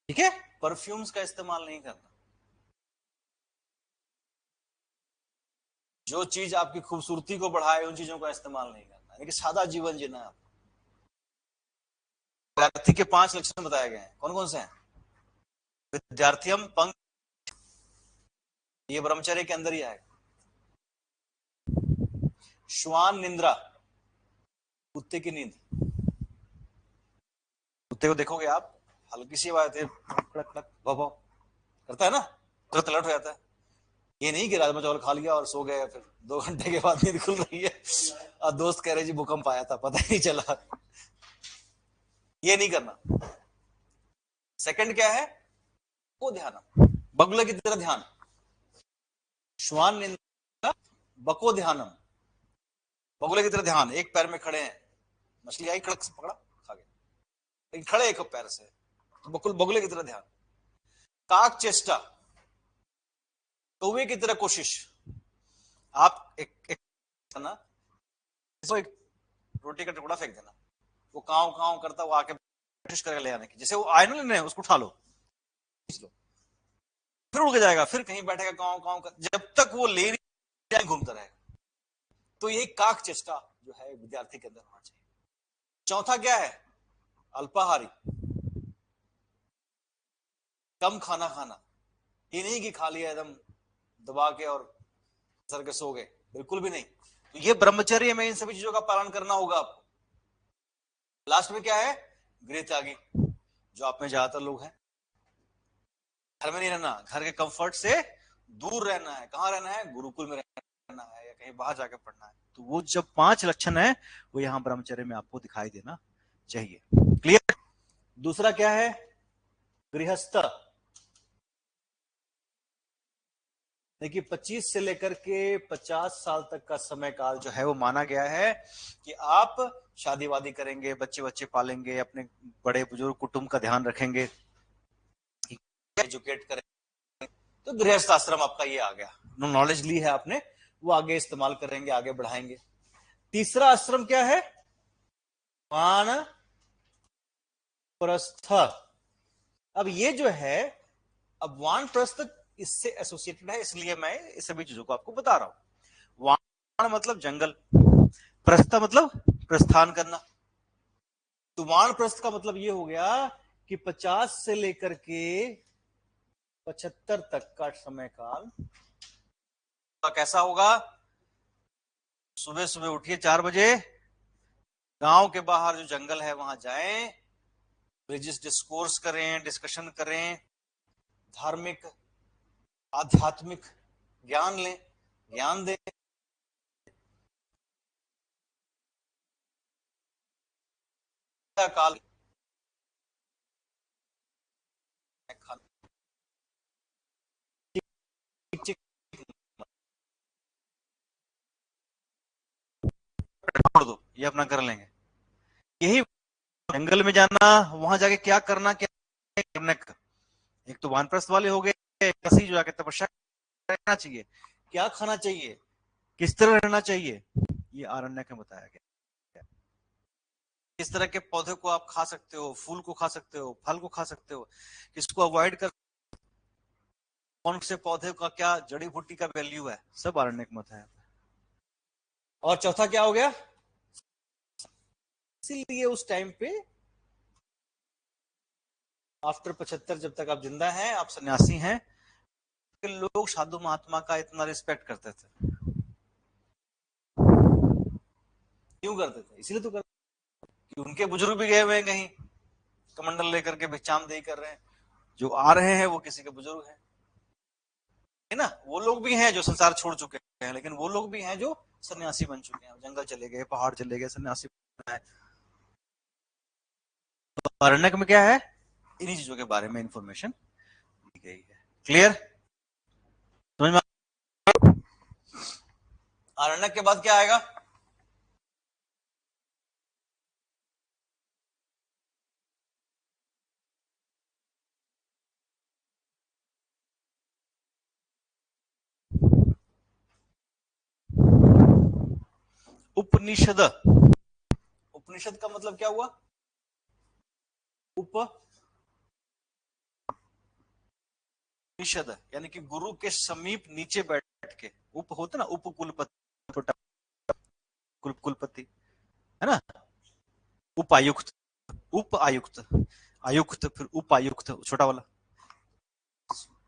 ठीक है, परफ्यूम्स का इस्तेमाल नहीं करना, जो चीज आपकी खूबसूरती को बढ़ाए उन चीजों का इस्तेमाल नहीं करना, लेकिन सादा जीवन जीना है। विद्यार्थी के 5 लक्षण बताए गए हैं, कौन कौन से हैं? विद्यार्थीम पंक, ये ब्रह्मचर्य के अंदर ही आएगा। श्वान निंद्रा, कुत्ते की नींद। कुत्ते को देखोगे आप, हल्की सी बात है, करता है ना, तो अलर्ट हो जाता है। ये नहीं कि राजमा चावल खा लिया और सो गए, फिर 2 घंटे के बाद नींद खुल रही है और दोस्त कह रहे जी भूकंप आया था पता ही नहीं चला। ये नहीं करना। सेकंड क्या है? को ध्यान, बगुले की तरह ध्यान। श्वान निंदा, बको ध्यानम, बगुले की तरह ध्यान। एक पैर में खड़े हैं, मछली आई कड़क से पकड़ा खा गया, लेकिन खड़े एक पैर से, तो बगुले की तरह ध्यान। काक चेष्टा, कौवे की तरह कोशिश। आप एक ना, एक रोटी का टुकड़ा फेंक देना, वो काव काव करता, वो आके कोशिश करके ले आने की, जैसे वो आए ना लेने, उसको उठा लो, खींच लो, फिर उड़ के जाएगा, फिर कहीं बैठेगा काव काव कर, जब तक वो ले नहीं घूमता रहेगा। तो ये काक चेष्टा जो है विद्यार्थी के अंदर होना चाहिए। चौथा क्या है? अल्पाहारी, कम खाना खाना। ये नहीं कि खा लिया एकदम दबा के और सर के सो गए, बिल्कुल भी नहीं। तो ये ब्रह्मचर्य में इन सभी चीजों का पालन करना होगा आपको। लास्ट में क्या है? गृह त्यागी, जो आप में ज्यादातर लोग हैं। घर में नहीं रहना, घर के कंफर्ट से दूर रहना है। कहां रहना है? गुरुकुल में रहना है या कहीं बाहर जाकर पढ़ना है। तो वो जब 5 लक्षण है वो यहाँ ब्रह्मचर्य में आपको दिखाई देना चाहिए। क्लियर? दूसरा क्या है? गृहस्थ। देखिए 25 से लेकर के 50 साल तक का समय काल जो है वो माना गया है कि आप शादी वादी करेंगे, बच्चे बच्चे पालेंगे, अपने बड़े बुजुर्ग कुटुंब का ध्यान रखेंगे, एजुकेट करेंगे। तो गृहस्थ आश्रम आपका ये आ गया, नॉलेज ली है आपने, वो आगे इस्तेमाल करेंगे, आगे बढ़ाएंगे। तीसरा आश्रम क्या है? वानप्रस्थ। अब ये जो है, अब वानप्रस्थ इससे एसोसिएटेड है, इसलिए मैं इस सभी चीजों को आपको बता रहा हूं। वान मतलब जंगल, प्रस्थ मतलब प्रस्थान करना। तो वानप्रस्थ का मतलब ये हो गया कि 50 से लेकर के 75 तक का समय काल कैसा होगा? सुबह सुबह उठिए 4 बजे, गांव के बाहर जो जंगल है वहां जाएं, रिलीजियस डिस्कोर्स करें, डिस्कशन करें, धार्मिक आध्यात्मिक ज्ञान लें, ज्ञान दें। काल छोड़ दो, ये अपना कर लेंगे। यही जंगल में जाना, वहां जाके क्या करना, क्या करने का। एक तो वानप्रस्थ वाले हो गए, कसी जो जाके तपस्या करना चाहिए, क्या खाना चाहिए, किस तरह रहना चाहिए, ये आरण्यक में बताया गया। किस तरह के पौधे को आप खा सकते हो, फूल को खा सकते हो, फल को खा सकते हो, किसको अवॉइड कर, कौन से पौधे का क्या जड़ी बूटी का वैल्यू है, सब आरण्यक में बताया। और चौथा क्या हो गया, इसीलिए उस टाइम पे आफ्टर 75 जब तक आप जिंदा हैं, आप सन्यासी हैं, लोग साधु महात्मा का इतना रिस्पेक्ट करते थे। क्यों करते थे, इसलिए तो करते कि उनके बुजुर्ग भी गए हुए हैं कहीं, कमंडल लेकर के भिक्षाम देही कर रहे हैं, जो आ रहे हैं वो किसी के बुजुर्ग हैं, है ना। वो लोग भी हैं जो संसार छोड़ चुके हैं, लेकिन वो लोग भी हैं जो सन्यासी बन चुके हैं, जंगल चले गए, पहाड़ चले गए, सन्यासी बन गए। तो अरण्यक में क्या है, इन्हीं चीजों के बारे में इंफॉर्मेशन दी गई है। क्लियर, समझ में। अरण्यक के बाद क्या आएगा, उपनिषद। उपनिषद का मतलब क्या हुआ, उपनिषद यानी कि गुरु के समीप नीचे बैठ के, उप होता ना, उप कुलपति, छोटा कुलपति, है ना, उपायुक्त, उप आयुक्त, आयुक्त, फिर उपायुक्त, छोटा वाला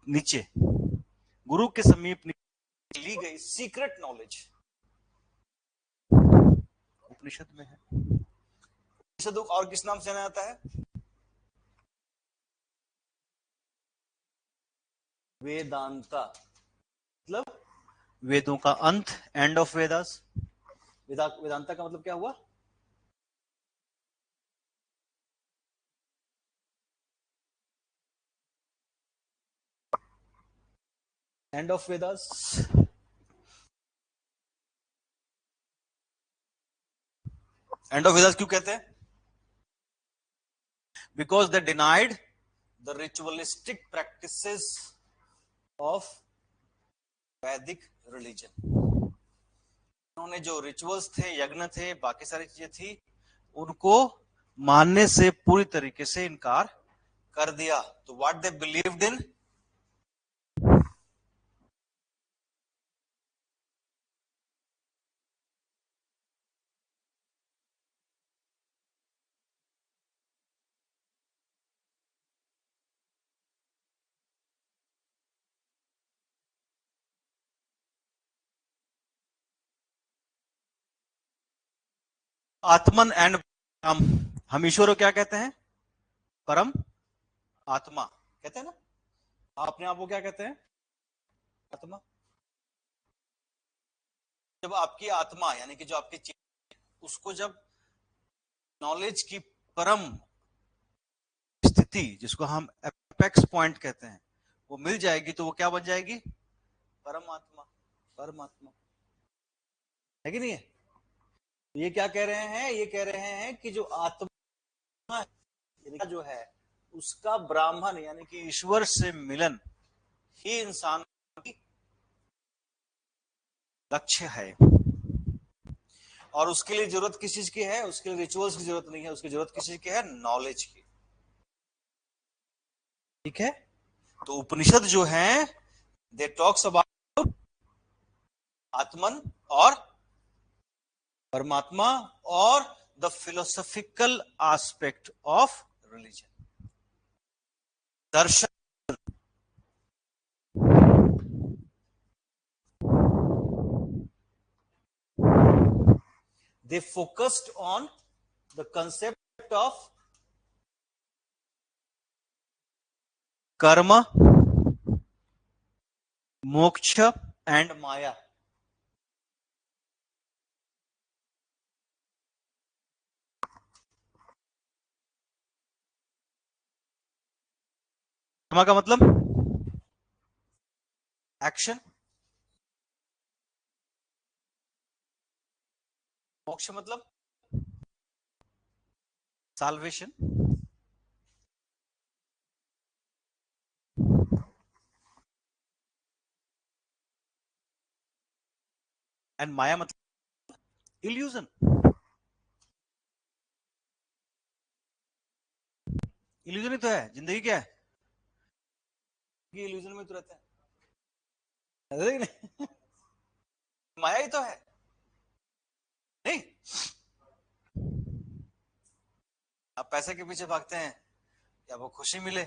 नीचे, गुरु के समीप ली गई सीक्रेट नॉलेज उपनिषद में है। उपनिषद और किस नाम से जाना जाता है, वेदांता, मतलब वेदों का अंत, एंड ऑफ वेदास। वेदांता का मतलब क्या हुआ, end of Vedas. End of Vedas क्यों कहते हैं, because they denied the ritualistic practices of वैदिक रिलीजन। उन्होंने जो रिचुअल्स थे, यज्ञ थे, बाकी सारी चीजें थी, उनको मानने से पूरी तरीके से इनकार कर दिया। तो what they believed in, Atman and हम ईश्वर को क्या कहते हैं, परम आत्मा कहते हैं ना, अपने आप को क्या कहते हैं, आत्मा। जब आपकी आत्मा यानी कि जो आपकी चीज, उसको जब नॉलेज की परम स्थिति, जिसको हम एपेक्स पॉइंट कहते हैं, वो मिल जाएगी, तो वो क्या बन जाएगी, परमात्मा, परमात्मा, है कि नहीं है। ये क्या कह रहे हैं, ये कह रहे हैं कि जो आत्मा जो है, उसका ब्राह्मण यानी कि ईश्वर से मिलन ही इंसान की लक्ष्य है। और उसके लिए जरूरत किस चीज की है, उसके लिए रिचुअल्स की जरूरत नहीं है, उसकी जरूरत किस चीज की है, नॉलेज की। ठीक है, तो उपनिषद जो है, दे टॉक्स अबाउट आत्मन और परमात्मा और the philosophical aspect of religion, Darshan. They focused on the concept of karma, moksha and maya। Karma का मतलब एक्शन, मोक्ष मतलब साल्वेशन, एंड माया मतलब इल्यूजन। इल्यूजन ही तो है जिंदगी, क्या है ये, इल्यूजन में तो रहता है नहीं? माया ही तो है नहीं? आप पैसे के पीछे भागते हैं या वो खुशी मिले,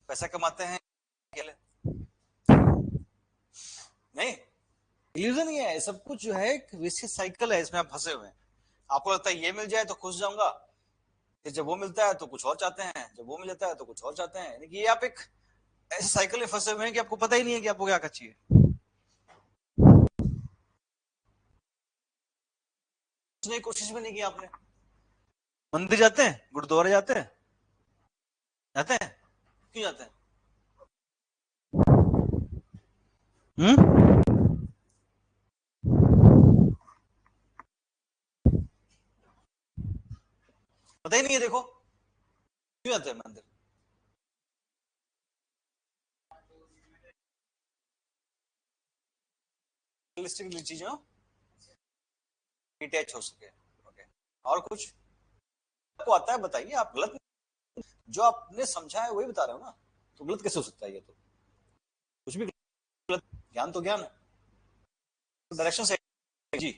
पैसा कमाते हैं अकेले, नहीं, इल्यूजन ही है सब कुछ जो है, एक विशियस साइकिल है, इसमें आप फंसे हुए हैं। आपको लगता है ये मिल जाए तो खुश जाऊंगा, फिर जब वो मिलता है तो कुछ और चाहते हैं, जब वो मिल जाता है तो कुछ और चाहते हैं, यानी कि ये आप एक ऐसे साइकिल में फंसे हुए हैं कि आपको पता ही नहीं है कि आपको क्या चाहिए। कोशिश भी नहीं की आपने। मंदिर जाते हैं, गुरुद्वारे जाते हैं, जाते हैं, क्यों जाते हैं? हम्म, पता ही नहीं है, देखो क्यों जाते हैं मंदिर? चीजों डिटैच हो सके। ओके, और कुछ आपको आता है बताइए, आप गलत, जो आपने समझा है वही बता रहे हो ना, तो गलत कैसे हो सकता है? ये तो कुछ भी गलत, ज्ञान तो ज्ञान है, डायरेक्शन से जी।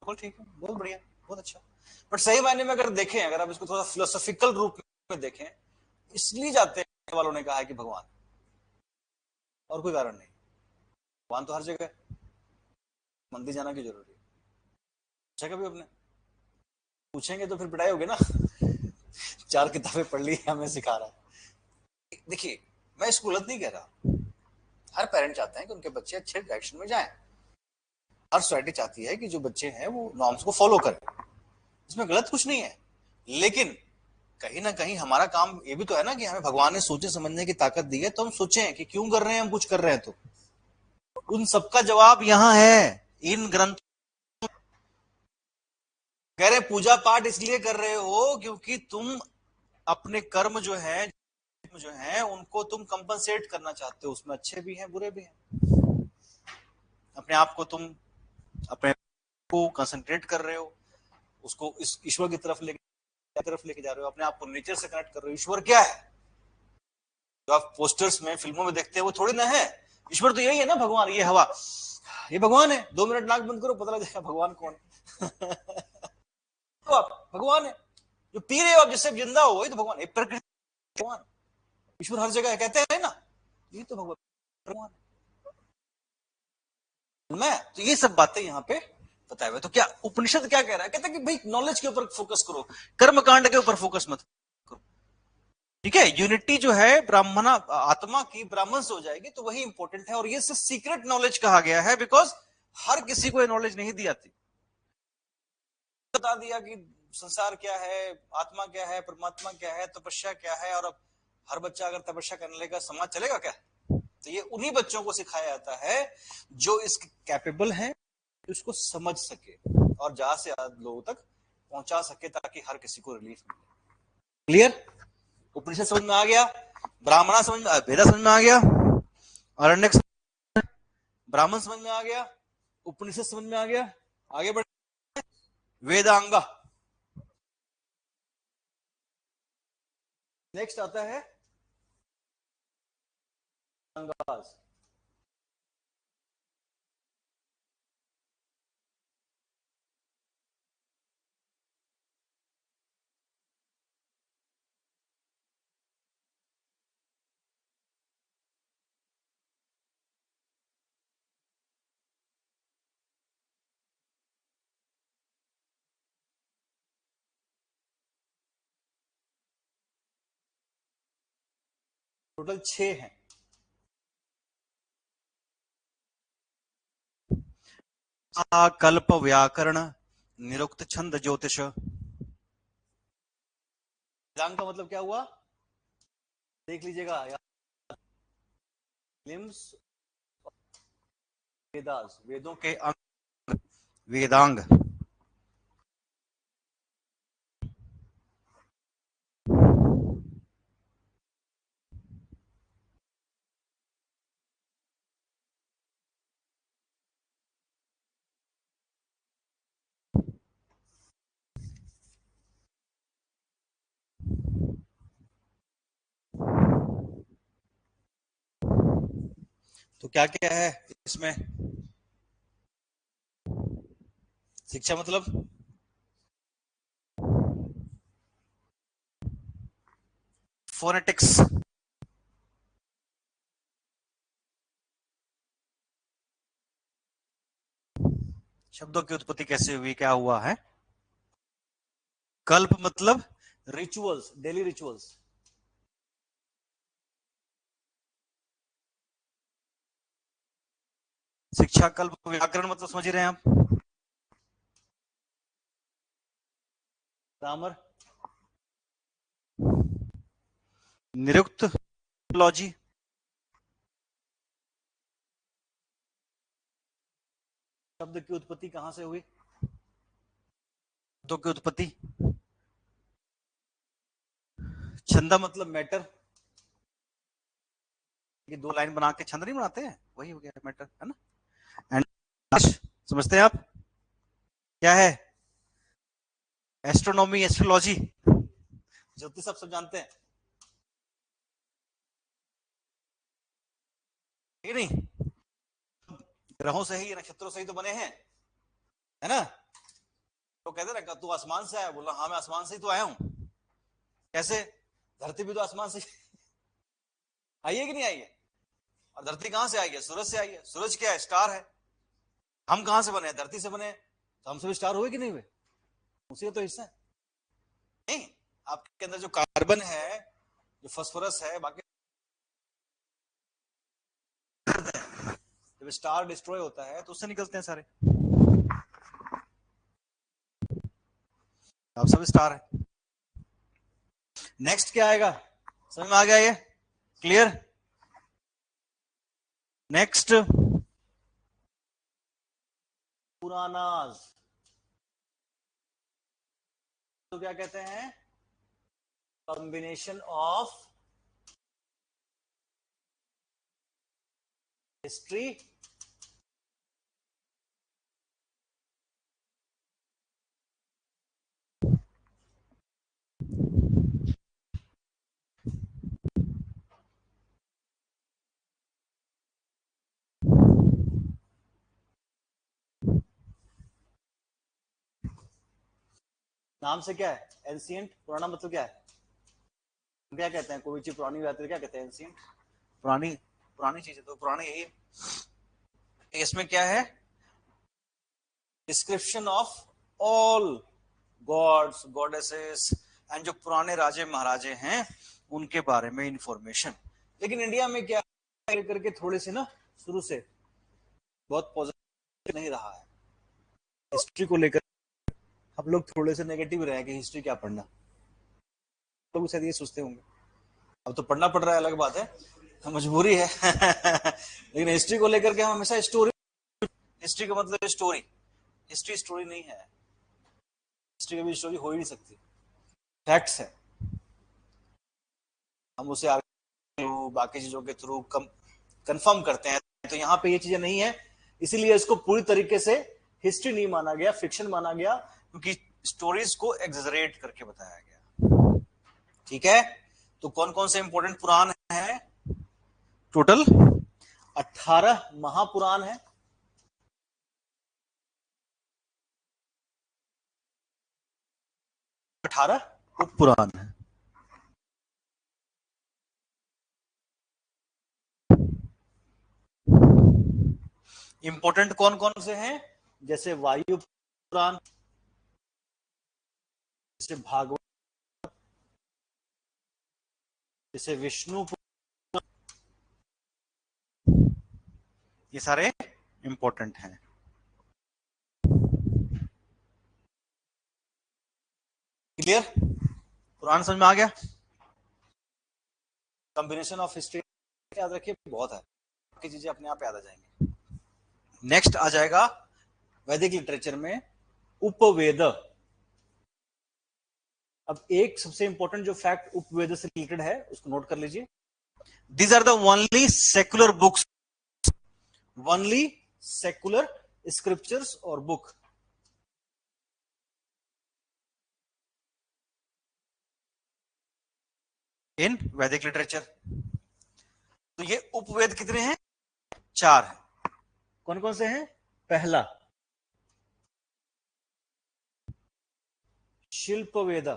बिल्कुल ठीक है, बहुत बढ़िया, बहुत अच्छा। बट सही मायने में अगर देखें, अगर आप इसको थोड़ा फिलोसॉफिकल रूप में देखें, इसलिए जाते हैं वालों ने कहा है कि भगवान, और कोई कारण नहीं। भगवान तो हर जगह है, मंदिर जाना की जरूरी है? अच्छा, कभी अपने पूछेंगे तो फिर पिटाई होगी ना। चार किताबें पढ़ ली, हमें सिखा रहा है। देखिए, मैं इसको गलत नहीं कह रहा, हर पेरेंट चाहते हैं कि उनके बच्चे अच्छे डायरेक्शन में जाएं, हर सोसाइटी चाहती है कि जो बच्चे हैं वो नॉर्म्स को फॉलो करें, इसमें गलत कुछ नहीं है। लेकिन कहीं ना कहीं हमारा काम ये भी तो है ना कि हमें भगवान ने सोचने समझने की ताकत दी है, तो हम सोचें कि क्यों कर रहे हैं हम कुछ कर रहे हैं, तो उन सबका जवाब यहाँ है इन ग्रंथ। कह रहे पूजा पाठ इसलिए कर रहे हो क्योंकि तुम अपने कर्म जो है उनको तुम कंपनसेट करना चाहते हो, उसमें अच्छे भी हैं बुरे भी हैं। अपने आप को तुम अपने को कंसंट्रेट कर रहे हो, उसको इस ईश्वर की तरफ लेके जा रहे हो, अपने आप को नेचर से कनेक्ट कर रहे हो। ईश्वर क्या है जो आप पोस्टर्स में फिल्मों में देखते हैं वो थोड़ी ना है। ईश्वर तो यही है ना, भगवान, ये हवा, ये भगवान है। 2 मिनट नाक बंद करो, पता लग जाएगा भगवान कौन है। तो आप भगवान है, जो पी रहे हो आप, जिससे जिंदा हो वही तो भगवान है, प्रकृति भगवान। ईश्वर हर जगह है कहते हैं ना, ये तो भगवान मैं, तो ये सब बातें यहाँ पे बताए हुए। तो क्या उपनिषद क्या कह रहा है? कहता है कि भाई नॉलेज के ऊपर फोकस करो, कर्म कांड के ऊपर फोकस मत करो। ठीक है, यूनिटी जो है ब्राह्मण आत्मा की ब्राह्मण से हो जाएगी, तो वही इंपॉर्टेंट है। और ये सिर्फ सीक्रेट नॉलेज कहा गया है, बिकॉज हर किसी को ये नॉलेज नहीं दी जाती। बता दिया कि संसार क्या है, आत्मा क्या है, परमात्मा क्या है, तपस्या क्या है, और अब हर बच्चा अगर तपस्या करने लगा समाज चलेगा क्या? तो ये उन्हीं बच्चों को सिखाया जाता है जो इसके कैपेबल हैं, उसको समझ सके और ज्यादा से ज्यादा लोगों तक पहुंचा सके, ताकि हर किसी को रिलीफ मिले। क्लियर? उपनिषद समझ में आ गया, ब्राह्मणा समझ में, वेदा समझ में आ गया, अरण्यक, ब्राह्मण समझ में आ गया, उपनिषद समझ में आ गया। आगे बढ़, वेदांगा, नेक्स्ट आता है अंगास। टोटल 6 हैं। कल्प, व्याकरण, निरुक्त, छंद, ज्योतिष। वेदांग का मतलब क्या हुआ? देख लीजिएगा, लिम्स, वेदास, वेदों के अंग, वेदांग। तो क्या क्या है इसमें? शिक्षा मतलब फोनेटिक्स, शब्दों की उत्पत्ति कैसे हुई, क्या हुआ है। कल्प मतलब रिचुअल्स, डेली रिचुअल्स। शिक्षा कल्प, व्याकरण मतलब समझ रहे हैं आप, ग्रामर, निरुक्त, लॉजी, शब्द की उत्पत्ति कहां से हुई, शब्दों की उत्पत्ति। छंदा मतलब मैटर, ये दो लाइन बना के छंद नहीं बनाते हैं, वही हो गया मैटर, है ना। एंड समझते हैं आप क्या है, एस्ट्रोनॉमी, एस्ट्रोलॉजी, ज्योतिष सब जानते हैं, ठीक नहीं। ग्रहों से ही, नक्षत्रों से ही तो बने हैं, है ना। तो कहते ना तू आसमान से आया, बोला हाँ मैं आसमान से ही तो आया हूं। कैसे, धरती भी तो आसमान से आई है कि नहीं आई है। और धरती कहां से आई है, सूरज से आई है। सूरज क्या है, स्टार है। हम कहां से बने हैं, धरती से बने हैं, तो हमसे भी स्टार हुए कि नहीं हुए, उसी का तो हिस्सा है। नहीं, आपके अंदर जो कार्बन है, जो फास्फोरस है, बाकी जब स्टार डिस्ट्रॉय होता है तो उससे निकलते हैं सारे, आप सब स्टार है। नेक्स्ट क्या आएगा, समझ में आ गया ये, क्लियर। नेक्स्ट, पुरानाज, तो क्या कहते हैं, कॉम्बिनेशन ऑफ हिस्ट्री, नाम से क्या है, एंशिएंट, पुराना मतलब क्या है, क्या कहते हैं, कोई चीज पुरानी बात है क्या कहते हैं, एंशिएंट, पुरानी, पुरानी चीज है तो पुरानी यही है। इसमें क्या है, description of all gods, goddesses, and जो पुराने राजे महाराजे हैं उनके बारे में इंफॉर्मेशन। लेकिन इंडिया में क्या करके थोड़े से ना शुरू से बहुत पॉजिटिव नहीं रहा है हिस्ट्री को लेकर। हम लोग थोड़े से नेगेटिव रहे कि हिस्ट्री क्या पढ़ना, लोग शायद ये सोचते होंगे। अब तो पढ़ना पड़ रहा है, अलग बात है, तो मजबूरी है लेकिन हिस्ट्री को लेकर के हम हमेशा स्टोरी, हिस्ट्री का मतलब स्टोरी, हिस्ट्री स्टोरी नहीं है, हिस्ट्री कभी स्टोरी हो ही नहीं सकती, फैक्ट्स है। हम उसे आगे बाकी चीजों के थ्रू कंफर्म करते हैं, तो यहाँ पे ये चीजें नहीं है, इसीलिए इसको पूरी तरीके से हिस्ट्री नहीं माना गया, फिक्शन माना गया, क्योंकि स्टोरीज को एग्जरेट करके बताया गया। ठीक है, तो कौन कौन से इंपॉर्टेंट पुराण है, टोटल 18 महापुराण है, 18 उप पुराण है। इंपॉर्टेंट कौन कौन से हैं, जैसे वायु पुराण, जैसे भागवत, जैसे विष्णु, ये सारे इंपॉर्टेंट हैं। क्लियर, पुराण समझ में आ गया। कॉम्बिनेशन ऑफ हिस्ट्री याद रखिए, बहुत है, बाकी चीजें अपने आप याद आ जाएंगी। नेक्स्ट आ जाएगा वैदिक लिटरेचर में उपवेद। अब एक सबसे इंपॉर्टेंट जो फैक्ट उपवेद से रिलेटेड है उसको नोट कर लीजिए। These are the only secular books, only secular scriptures और बुक इन वैदिक लिटरेचर। तो ये उपवेद कितने हैं? 4 हैं। कौन कौन से हैं? पहला शिल्प वेद,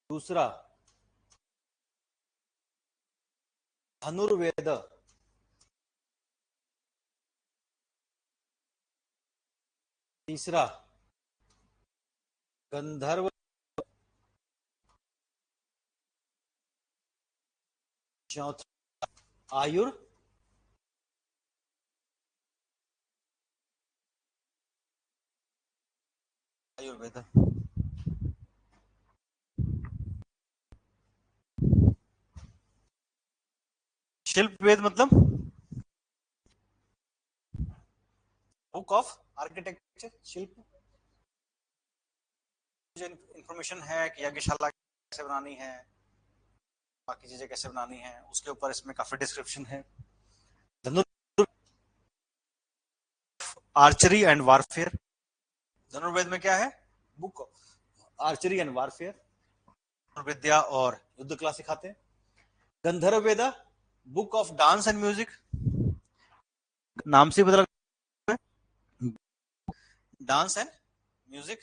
दूसरा धनुर्वेद, तीसरा गंधर्व, चौथा आयुर्वेद। शिल्प वेद मतलब बुक ऑफ आर्किटेक्चर। शिल्प जो इंफॉर्मेशन है कि यज्ञशाला कैसे बनानी है, बाकी चीजें कैसे बनानी है, उसके ऊपर इसमें काफी डिस्क्रिप्शन है। Dhanurveda archery and warfare. Dhanurveda में क्या है? Book of archery and warfare, विद्या और युद्ध कला सिखाते हैं। Gandharva Veda book of dance and music, नाम से पता लगता है डांस एंड म्यूजिक।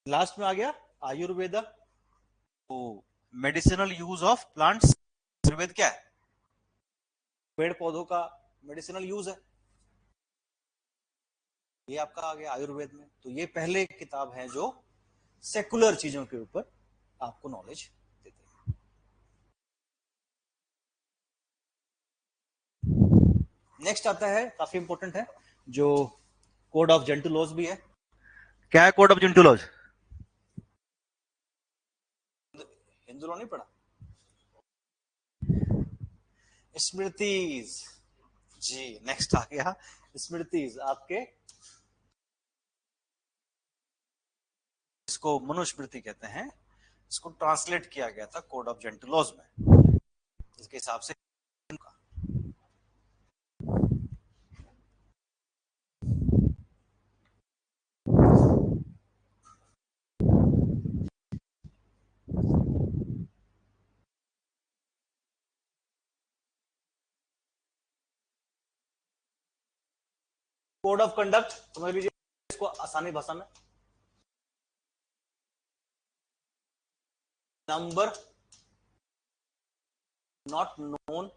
लास्ट में आ गया आयुर्वेदा, तो medicinal use of plants. Ayurveda क्या है? पेड़ पौधों का मेडिसिनल यूज है, ये आपका आ गया आयुर्वेद में। तो ये पहले किताब है जो सेकुलर चीजों के ऊपर आपको नॉलेज देते हैं। नेक्स्ट आता है, काफी इंपॉर्टेंट है, जो कोड ऑफ जेंटल लॉज भी है। क्या है code of gentle laws? Hindu law नहीं पढ़ा? स्मृतिज जी। नेक्स्ट आ गया स्मृतिज, आपके इसको मनुस्मृति कहते हैं। इसको ट्रांसलेट किया गया था कोड ऑफ जेंटल लॉज में, इसके हिसाब से कोड ऑफ कंडक्ट समझ लीजिए इसको आसानी भाषा में। नंबर नॉट नोन,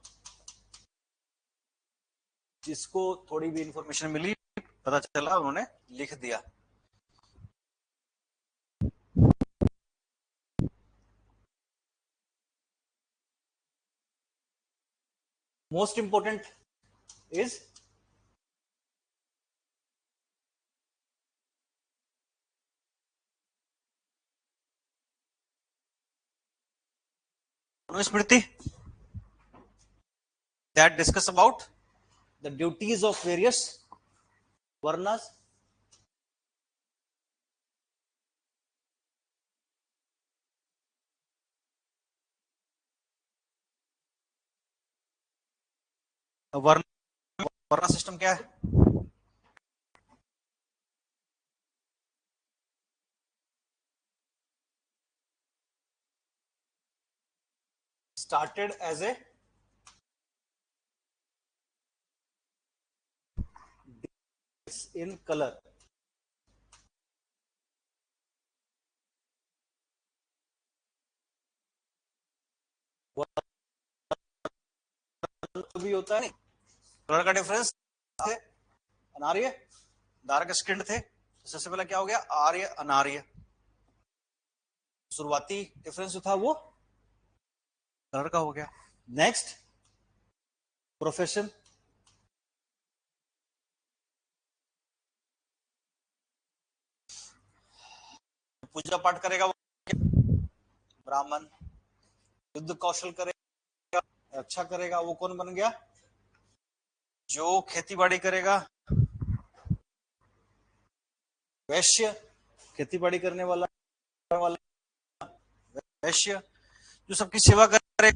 जिसको थोड़ी भी इंफॉर्मेशन मिली, पता चला, उन्होंने लिख दिया। Most important is Manusmriti, that discuss about the duties of various varnas. Varna system क्या है? Started as a in color, भी होता है नहीं, कलर का डिफरेंस थे। अनार्य डार्क स्किन्ड थे, सबसे पहले क्या हो गया? आर्य अनार्य। शुरुआती डिफरेंस जो था वो कलर का हो गया। नेक्स्ट प्रोफेशन, पूजा पाठ करेगा वो ब्राह्मण। युद्ध कौशल करेगा, रक्षा करेगा, वो कौन बन गया? जो खेती बाड़ी करेगा वैश्य। खेती बाड़ी करने वाला वैश्य। जो सबकी सेवा करे,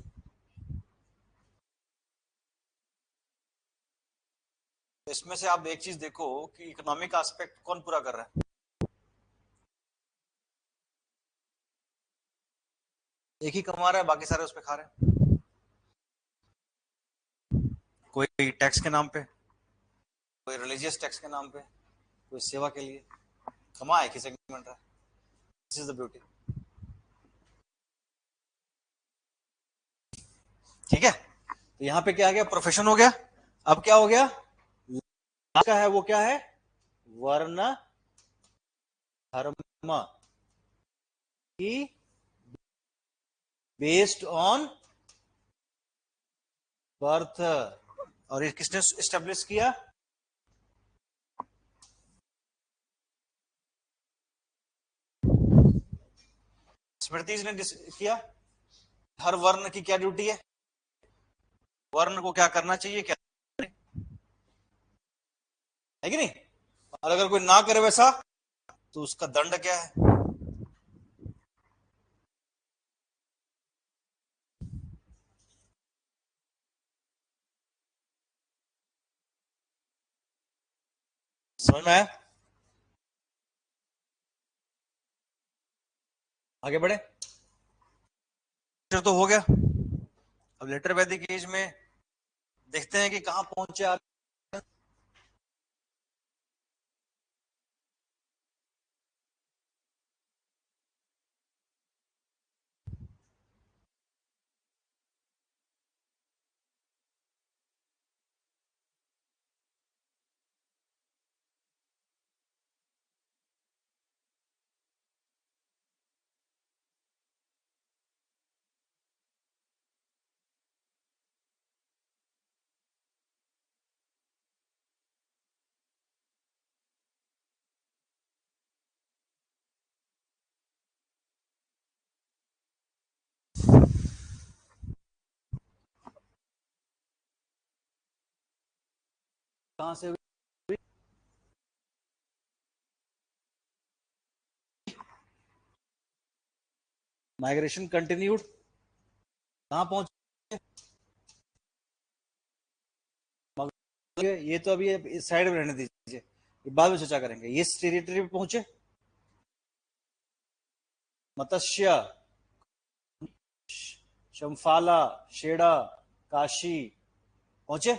इसमें से आप एक चीज देखो कि इकोनॉमिक एस्पेक्ट कौन पूरा कर रहा है? एक ही कमा रहा है, बाकी सारे उस पे खा रहे हैं। कोई टैक्स के नाम पे, कोई रिलीजियस टैक्स के नाम पे, कोई सेवा के लिए। कमा एक ही सेगमेंट रहा है। This is the beauty. ठीक है, तो यहां पे क्या आ गया? प्रोफेशन हो गया। अब क्या हो गया? का है वो क्या है? वर्ण धर्म की बेस्ड ऑन बर्थ। और ये किसने एस्टेब्लिश किया? स्मृति ने किया। हर वर्ण की क्या ड्यूटी है? वर्ण को क्या करना चाहिए, क्या है कि नहीं? और अगर कोई ना करे वैसा तो उसका दंड क्या है? समझ में आया? आगे बढ़े। तो हो गया। अब लेटर वैदिक एज में देखते हैं कि कहां पहुंचे आप। कहां से माइग्रेशन कंटिन्यूड, कहां पहुंचे? ये तो अभी इस साइड में रहने दीजिए, बाद में चर्चा करेंगे। ये टेरिटरी पे पहुंचे। मत्स्य, शंफाला, शेड़ा, काशी पहुंचे।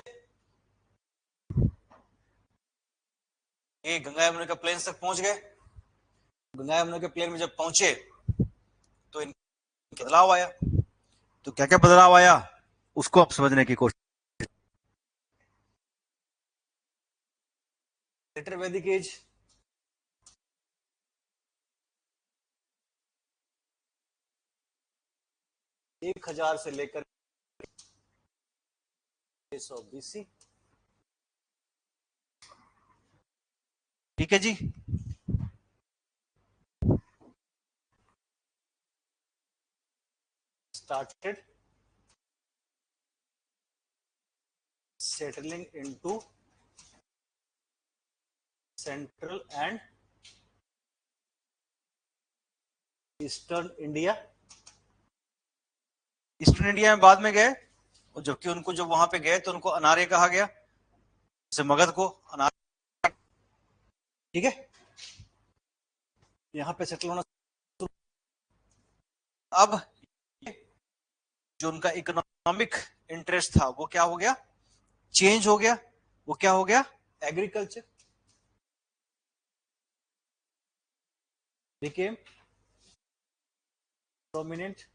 ये गंगा यमुना के प्लेन तक पहुंच गए। गंगा यमुना के प्लेन में जब पहुंचे तो इन बदलाव आया। तो क्या क्या बदलाव आया उसको आप समझने की कोशिश। लेटर वैदिक एज 1000 से लेकर 600 BC। ठीक है जी। Started settling into central and eastern India. Eastern India में बाद में गए, और जबकि उनको जब वहां पे गए तो उनको अनार्य कहा गया, जैसे मगध को अनार्य। ठीक है, यहां पे सेटल होना। अब जो उनका इकोनॉमिक इंटरेस्ट था वो क्या हो गया? चेंज हो गया। वो क्या हो गया? Agriculture became prominent।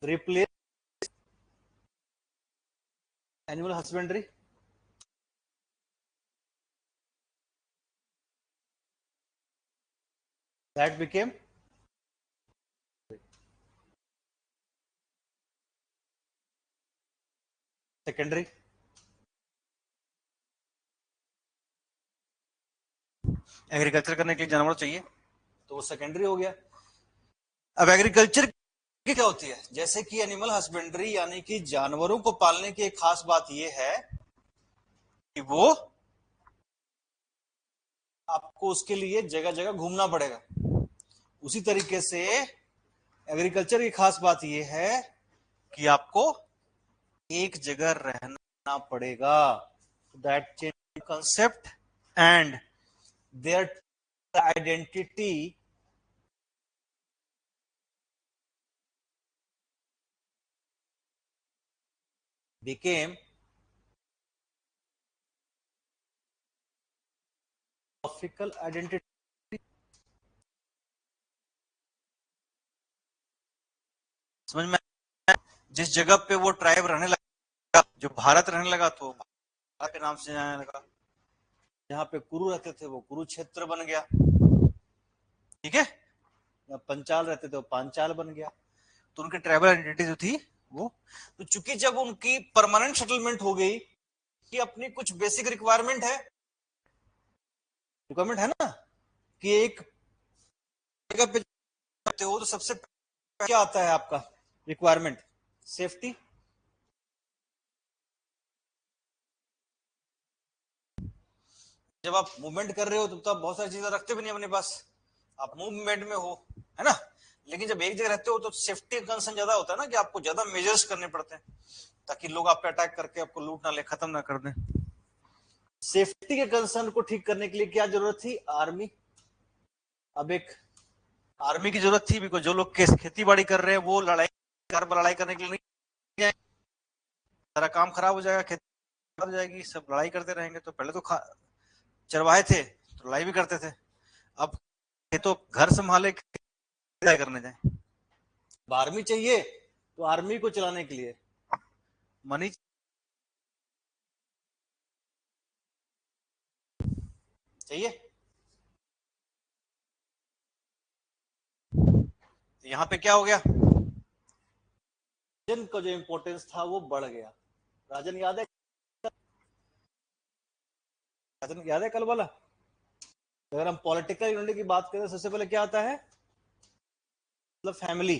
replace animal husbandry। that became secondary। Agriculture करने के लिए जानवर चाहिए, तो वो सेकेंडरी हो गया। अब एग्रीकल्चर की क्या होती है, जैसे कि एनिमल हस्बेंड्री यानी कि जानवरों को पालने की एक खास बात यह है कि वो आपको उसके लिए जगह जगह घूमना पड़ेगा। उसी तरीके से एग्रीकल्चर की खास बात यह है कि आपको एक जगह रहना पड़ेगा। That change concept and their identity became philosophical identity। समझ में? जिस जगह पे वो ट्राइब रहने लगा, जो भारत रहने लगा, तो भारत के नाम से जाने लगा। जहां पे कुरु रहते थे वो कुरुक्षेत्र बन गया, ठीक है। पंचाल रहते थे वो पांचाल बन गया। तो उनकी ट्राइबल आइडेंटिटी जो थी वो, तो चूंकि जब उनकी परमानेंट सेटलमेंट हो गई कि अपनी कुछ बेसिक रिक्वायरमेंट है ना, कि एक जगह पे जाते हो तो सबसे क्या आता है आपका रिक्वायरमेंट, सेफ्टी। जब आप मूवमेंट कर रहे हो तो आप बहुत सारी चीजें रखते भी नहीं अपने पास, आप मूवमेंट में हो, है ना। लेकिन जब एक जगह रहते हो तो सेफ्टी कंसर्न ज्यादा होता है ना, कि आपको ज्यादा मेजर्स करने पड़ते हैं ताकि लोग आप पे अटैक करके आपको लूट ना ले, खत्म ना कर दें। सेफ्टी के कंसर्न को ठीक करने के लिए क्या जरूरत थी, आर्मी। अब एक आर्मी की जरूरत थी, बिकॉज जो लोग खेती बाड़ी कर रहे हैं वो लड़ाई करने के लिए नहीं आए, सारा काम खराब हो जाएगा, खेती हो जाएगी, सब लड़ाई करते रहेंगे। तो पहले तो चरवाहे थे तो लड़ाई भी करते थे, अब तो घर संभाले क्या करने जाए। आर्मी चाहिए तो आर्मी को चलाने के लिए मनी चाहिए। यहां पे क्या हो गया, राजन का जो इंपॉर्टेंस था वो बढ़ गया। राजन याद है, राजन याद है कल वाला। अगर हम पॉलिटिकल यूनिटी की बात करें, सबसे पहले क्या आता है, मतलब फैमिली।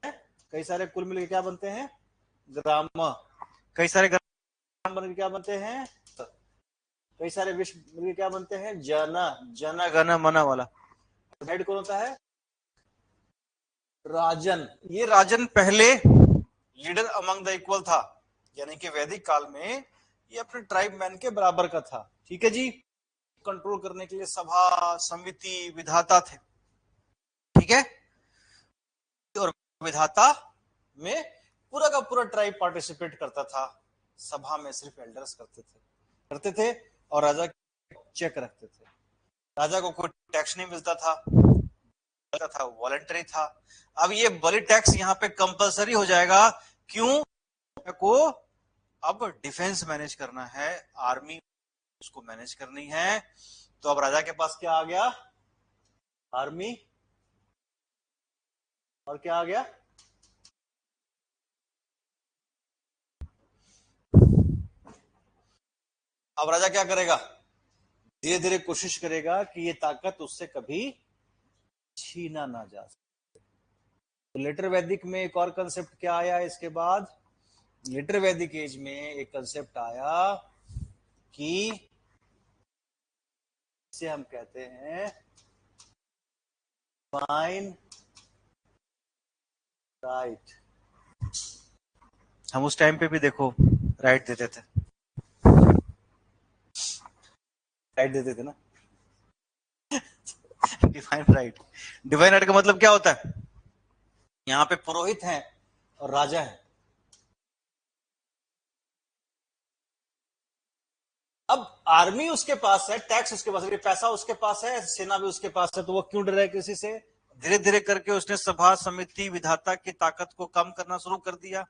कई सारे कुल मिलकर क्या बनते हैं, ग्राम। कई सारे ग्राम बनकर क्या बनते हैं, कई सारे विश्व मिलकर क्या बनते हैं, जन गण मन वाला। हेड कौन होता है, राजन। ये राजन पहले लीडर अमंग द इक्वल था, यानी कि वैदिक काल में ये अपने ट्राइब मैन के बराबर का था, ठीक है जी। कंट्रोल करने के लिए सभा समिति विधाता थे, ठीक है। और विधाता में पूरा का पूरा ट्राइब पार्टिसिपेट करता था, सभा में सिर्फ एल्डर्स करते थे और राजा चेक रखते थे। राजा को कोई टैक्स नहीं मिलता था वॉलंटरी था। अब ये बलि टैक्स यहाँ पे कंपलसरी हो जाएगा, क्यों को अब डिफेंस मैनेज करना है, आर्मी उसको मैनेज करनी है। तो अब राजा के पास क्या आ गया, आर्मी, और क्या आ गया, अब राजा क्या करेगा, धीरे धीरे कोशिश करेगा कि ये ताकत उससे कभी छीना ना जा सके। तो लेटर वैदिक में एक और कंसेप्ट क्या आया इसके बाद, लेटर वैदिक एज में एक कंसेप्ट आया कि इसे हम कहते हैं डिवाइन राइट। हम उस टाइम पे भी देखो राइट देते थे, राइट देते थे ना। डिवाइन राइट, डिवाइन राइट का मतलब क्या होता है, यहाँ पे पुरोहित हैं और राजा है। अब आर्मी उसके पास है, टैक्स उसके पास है, पैसा उसके पास है, सेना भी उसके पास है, तो वो क्यों डरे किसी से। धीरे धीरे करके उसने सभा समिति विधाता की ताकत को कम करना शुरू कर दिया,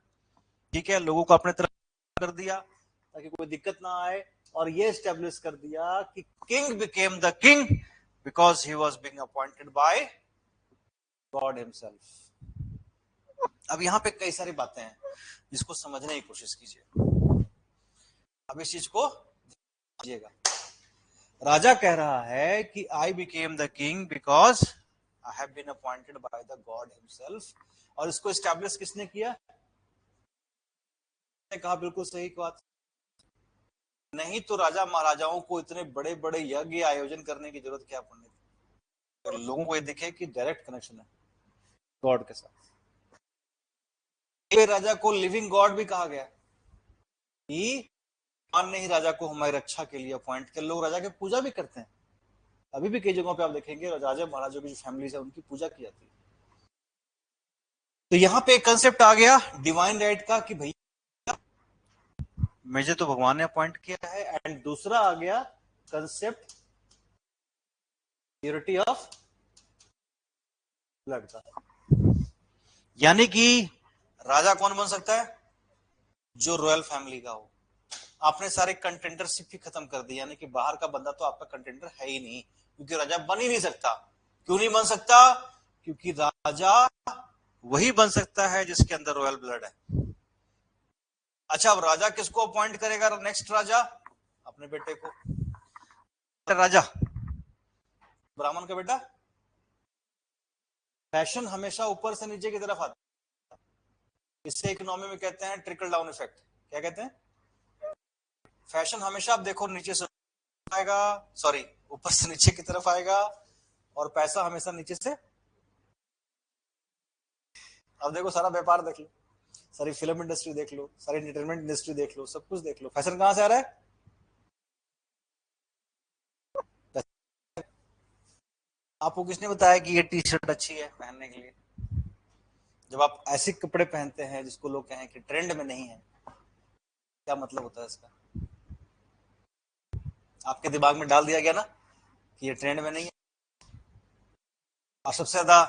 ठीक है, लोगों को अपने तरफ कर दिया ताकि कोई दिक्कत ना आए। और ये स्टेब्लिश कर दिया कि king became the king because he was being appointed by God himself. अब यहाँ पे कई सारी बातें हैं जिसको समझने की कोशिश कीजिए। अब इस चीज को समझिएगा, राजा कह रहा है कि I became the king because I have been appointed by the God himself. और इसको एस्टैब्लिश किसने किया? कहा बिल्कुल सही बात। नहीं तो राजा महाराजाओं को इतने बड़े बड़े यज्ञ आयोजन करने की जरूरत क्या पड़ने थी? और लोगों को ये दिखे कि डायरेक्ट कनेक्शन है गॉड के साथ। राजा को लिविंग गॉड भी कहा गया कि भगवान ने ही राजा को हमारी रक्षा के लिए अपॉइंट किया। लोग राजा की पूजा भी करते हैं, अभी भी कई जगहों पे आप देखेंगे राजा महाराजों की जो फैमिलीज है उनकी पूजा की जाती है। तो यहां पे एक कंसेप्ट आ गया डिवाइन राइट का कि भैया मुझे तो भगवान ने अपॉइंट किया है। एंड दूसरा आ गया कंसेप्ट प्योरिटी ऑफ ब्लड का, यानी कि राजा कौन बन सकता है? जो रॉयल फैमिली का हो। आपने सारे कंटेंडरशिप ही खत्म कर दी, यानी कि बाहर का बंदा तो आपका कंटेंडर है ही नहीं, क्योंकि राजा बन ही नहीं सकता। क्यों नहीं बन सकता? क्योंकि राजा वही बन सकता है जिसके अंदर रॉयल ब्लड है। अच्छा, अब राजा किसको अपॉइंट करेगा? नेक्स्ट राजा अपने बेटे को। राजा ब्राह्मण का बेटा। फैशन हमेशा ऊपर से नीचे की तरफ आता है, इससे इकोनॉमी में कहते हैं ट्रिकल डाउन इफेक्ट। क्या कहते हैं? फैशन हमेशा आप देखो नीचे से आएगा, सॉरी ऊपर से नीचे की तरफ आएगा, और पैसा हमेशा नीचे से। अब देखो सारा व्यापार देख लो, सारी फिल्म इंडस्ट्री देख लो, सारी एंटरटेनमेंट इंडस्ट्री देख लो, सब कुछ देख लो, फैशन कहां से आ रहा है? आपको किसने बताया कि ये टी शर्ट अच्छी है पहनने के लिए? जब आप ऐसे कपड़े पहनते हैं जिसको लोग कहें कि ट्रेंड में नहीं है, क्या मतलब होता है इसका? आपके दिमाग में डाल दिया गया ना कि ये ट्रेंड में नहीं है। और सबसे ज्यादा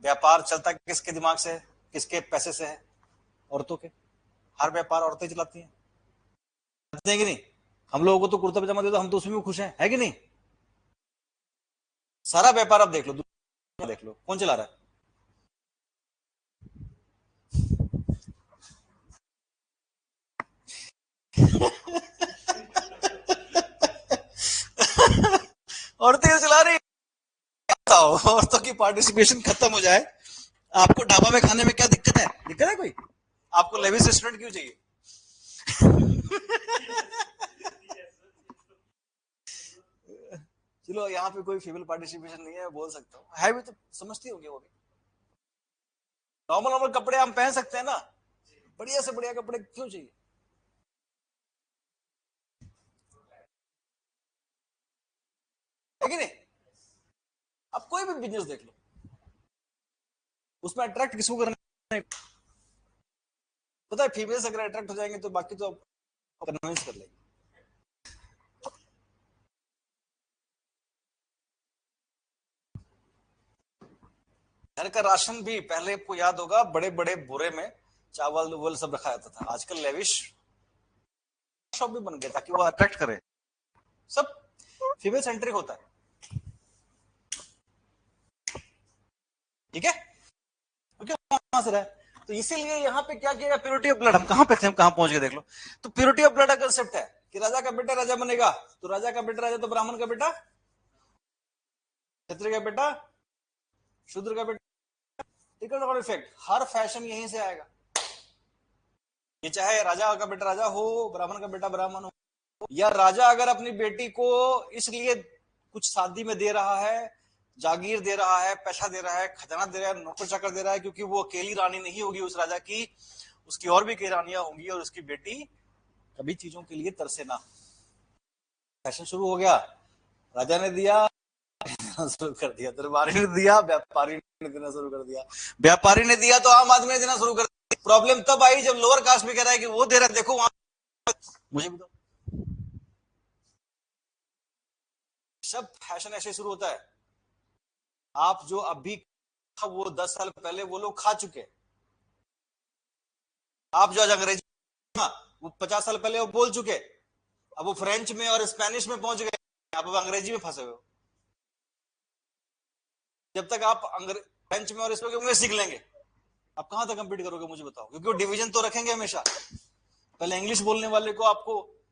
व्यापार चलता किसके दिमाग से है, किसके पैसे से है? औरतों के। हर व्यापार औरतें चलाती हैं, है कि नहीं? हम लोगों को तो कुर्ता पजामा दे दो, हम तो उसमें भी खुश हैं, है कि नहीं? सारा व्यापार आप देख लो, देख लो कौन चला रहा है? औरतें चला रही। औरतों की पार्टिसिपेशन खत्म हो जाए, आपको ढाबा में खाने में क्या दिक्कत है? दिक्कत है कोई? आपको लेविस रेस्टोरेंट क्यों चाहिए? चलो यहाँ पे कोई फीमेल पार्टिसिपेशन नहीं है, बोल सकता हूँ, है भी तो समझती होगी वो भी। नॉर्मल नॉर्मल कपड़े हम पहन सकते हैं ना, बढ़िया से बढ़िया कपड़े क्यों चाहिए? है कि नहीं? अब कोई भी बिजनेस देख लो, उसमें अट्रैक्ट किसको करना है? पता है, फीमेल्स अगर अट्रैक्ट हो जाएंगे तो बाकी तो कन्विंस कर लेंगे। घर का राशन भी पहले आपको याद होगा बड़े बड़े बोरे में चावल वल सब रखा जाता था, आजकल लेविश शॉप भी बन गया ताकि वो अट्रैक्ट करे। सब फीमेल सेंट्रिक होता है, ठीक है? क्योंकि वहां से रहा है। तो इसीलिए यहाँ पे क्या किया? Purity of blood. हम कहां पे थे, हम कहां पहुंच गए देख लो। तो प्योरिटी ऑफ ब्लड का कंसेप्ट है कि राजा का बेटा राजा बनेगा, तो राजा का बेटा राजा, तो ब्राह्मण का बेटा क्षत्रिय का बेटा, शूद्र का बेटा। टिकट और इफेक्ट, हर फैशन यहीं से आएगा। ये चाहे राजा का बेटा राजा हो, ब्राह्मण का बेटा ब्राह्मण हो, या राजा अगर अपनी बेटी को इसलिए कुछ शादी में दे रहा है, जागीर दे रहा है, पैसा दे रहा है, खजाना दे रहा है, नौकर चाकर दे रहा है, क्योंकि वो अकेली रानी नहीं होगी उस राजा की, उसकी और भी कई रानियां होंगी, और उसकी बेटी कभी चीजों के लिए तरसे ना। फैशन शुरू हो गया, राजा ने दिया शुरू कर दिया, दरबारी ने दिया, व्यापारी ने देना शुरू कर दिया, व्यापारी ने दिया तो आम आदमी ने देना शुरू कर दिया। प्रॉब्लम तब आई जब लोअर कास्ट भी कह रहा है कि वो दे रहा है, देखो वहां मुझे भी दो। सब फैशन ऐसे शुरू होता है। आप जो अभी वो 10 साल पहले वो लोग खा चुके, आप जो आज अंग्रेजी वो 50 साल पहले वो बोल चुके, अब वो फ्रेंच में और स्पेनिश में पहुंच गए, आप अब अंग्रेजी में फंसे हुए हो। जब तक आप फ्रेंच में और इसमें इंग्लिश सीख लेंगे, आप कहां तक कंपीट करोगे मुझे बताओ? क्योंकि वो डिवीजन तो रखेंगे हमेशा। पहले इंग्लिश बोलने वाले को आपको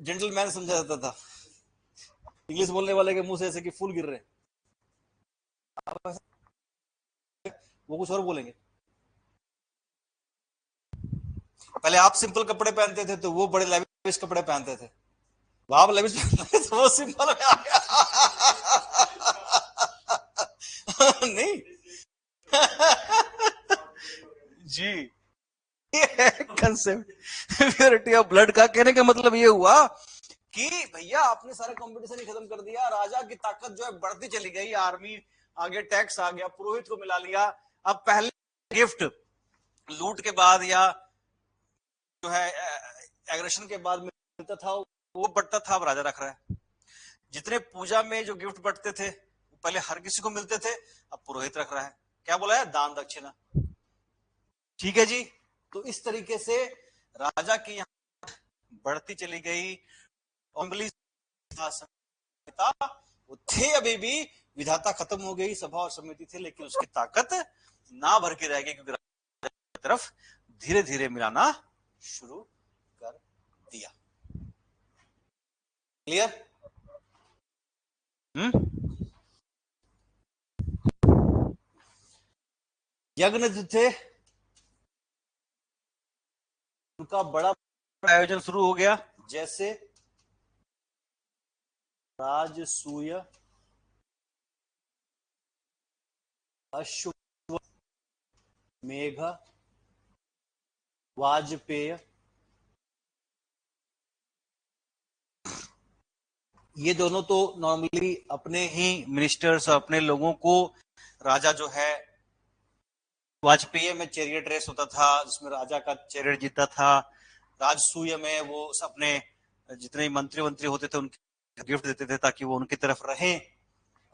जेंटलमैन समझा जाता था, इंग्लिश बोलने वाले के मुंह से ऐसे कि फूल गिर रहे हैं, वो कुछ और बोलेंगे। पहले आप सिंपल कपड़े पहनते थे तो वो बड़े लेविश कपड़े पहनते थे, आप लेविश तो वो सिंपल में आ गया। नहीं जी, कंसेप्ट प्योरिटी ऑफ ब्लड का कहने का मतलब ये हुआ कि भैया आपने सारा कंपटीशन ही खत्म कर दिया, राजा की ताकत जो है बढ़ती चली गई, आर्मी आ गया, टैक्स आ गया, पुरोहित को मिला लिया। अब पहले गिफ्ट लूट के बाद या जो है एग्रेशन के बाद मिलता था वो बढ़ता था, अब राजा रख रहा है। जितने पूजा में जो गिफ्ट बढ़ते थे पहले हर किसी को मिलते थे, अब पुरोहित रख रहा है। क्या बोला है? दान दक्षिणा। ठीक है जी। तो इस तरीके से राजा की यहाँ बढ़ती चली गई। वो थे अभी भी, विधाता खत्म हो गई, सभा और समिति थे, लेकिन उसकी ताकत ना भर के रह गई क्योंकि राजा की तरफ धीरे धीरे मिलाना शुरू कर दिया। क्लियर? यज्ञ जो थे उनका बड़ा आयोजन शुरू हो गया, जैसे राजसूय, अश्व मेघ, वाजपेय। ये दोनों तो नॉर्मली अपने ही मिनिस्टर्स, अपने लोगों को राजा जो है, वाजपेयी में चैरियट रेस होता था जिसमें राजा का चैरियट जीता था। राजसूय में वो अपने जितने मंत्री मंत्री होते थे उनके गिफ्ट देते थे ताकि वो उनकी तरफ रहे।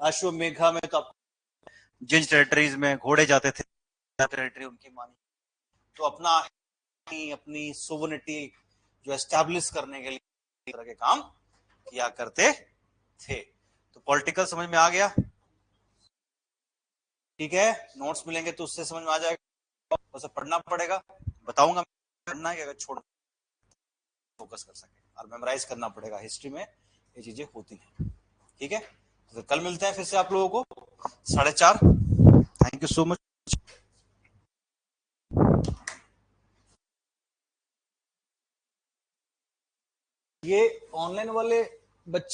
अश्वमेघा में तो जिन टेरिटरीज में घोड़े जाते थे, टेरिटरी उनकी मानी, तो अपनी सोवनिटी जो एस्टैब्लिश करने के लिए तरह के काम किया करते थे। तो पॉलिटिकल समझ में आ गया? ठीक है, नोट्स मिलेंगे तो उससे समझ में आ जाएगा, उसे पढ़ना पड़ेगा, बताऊंगा पढ़ना है, अगर छोड़ फोकस कर सके और मेमोराइज करना पड़ेगा। हिस्ट्री में ये चीजें होती हैं। ठीक है, तो कल मिलते हैं फिर से आप लोगों को 4:30। Thank you so much. ये ऑनलाइन वाले बच्चे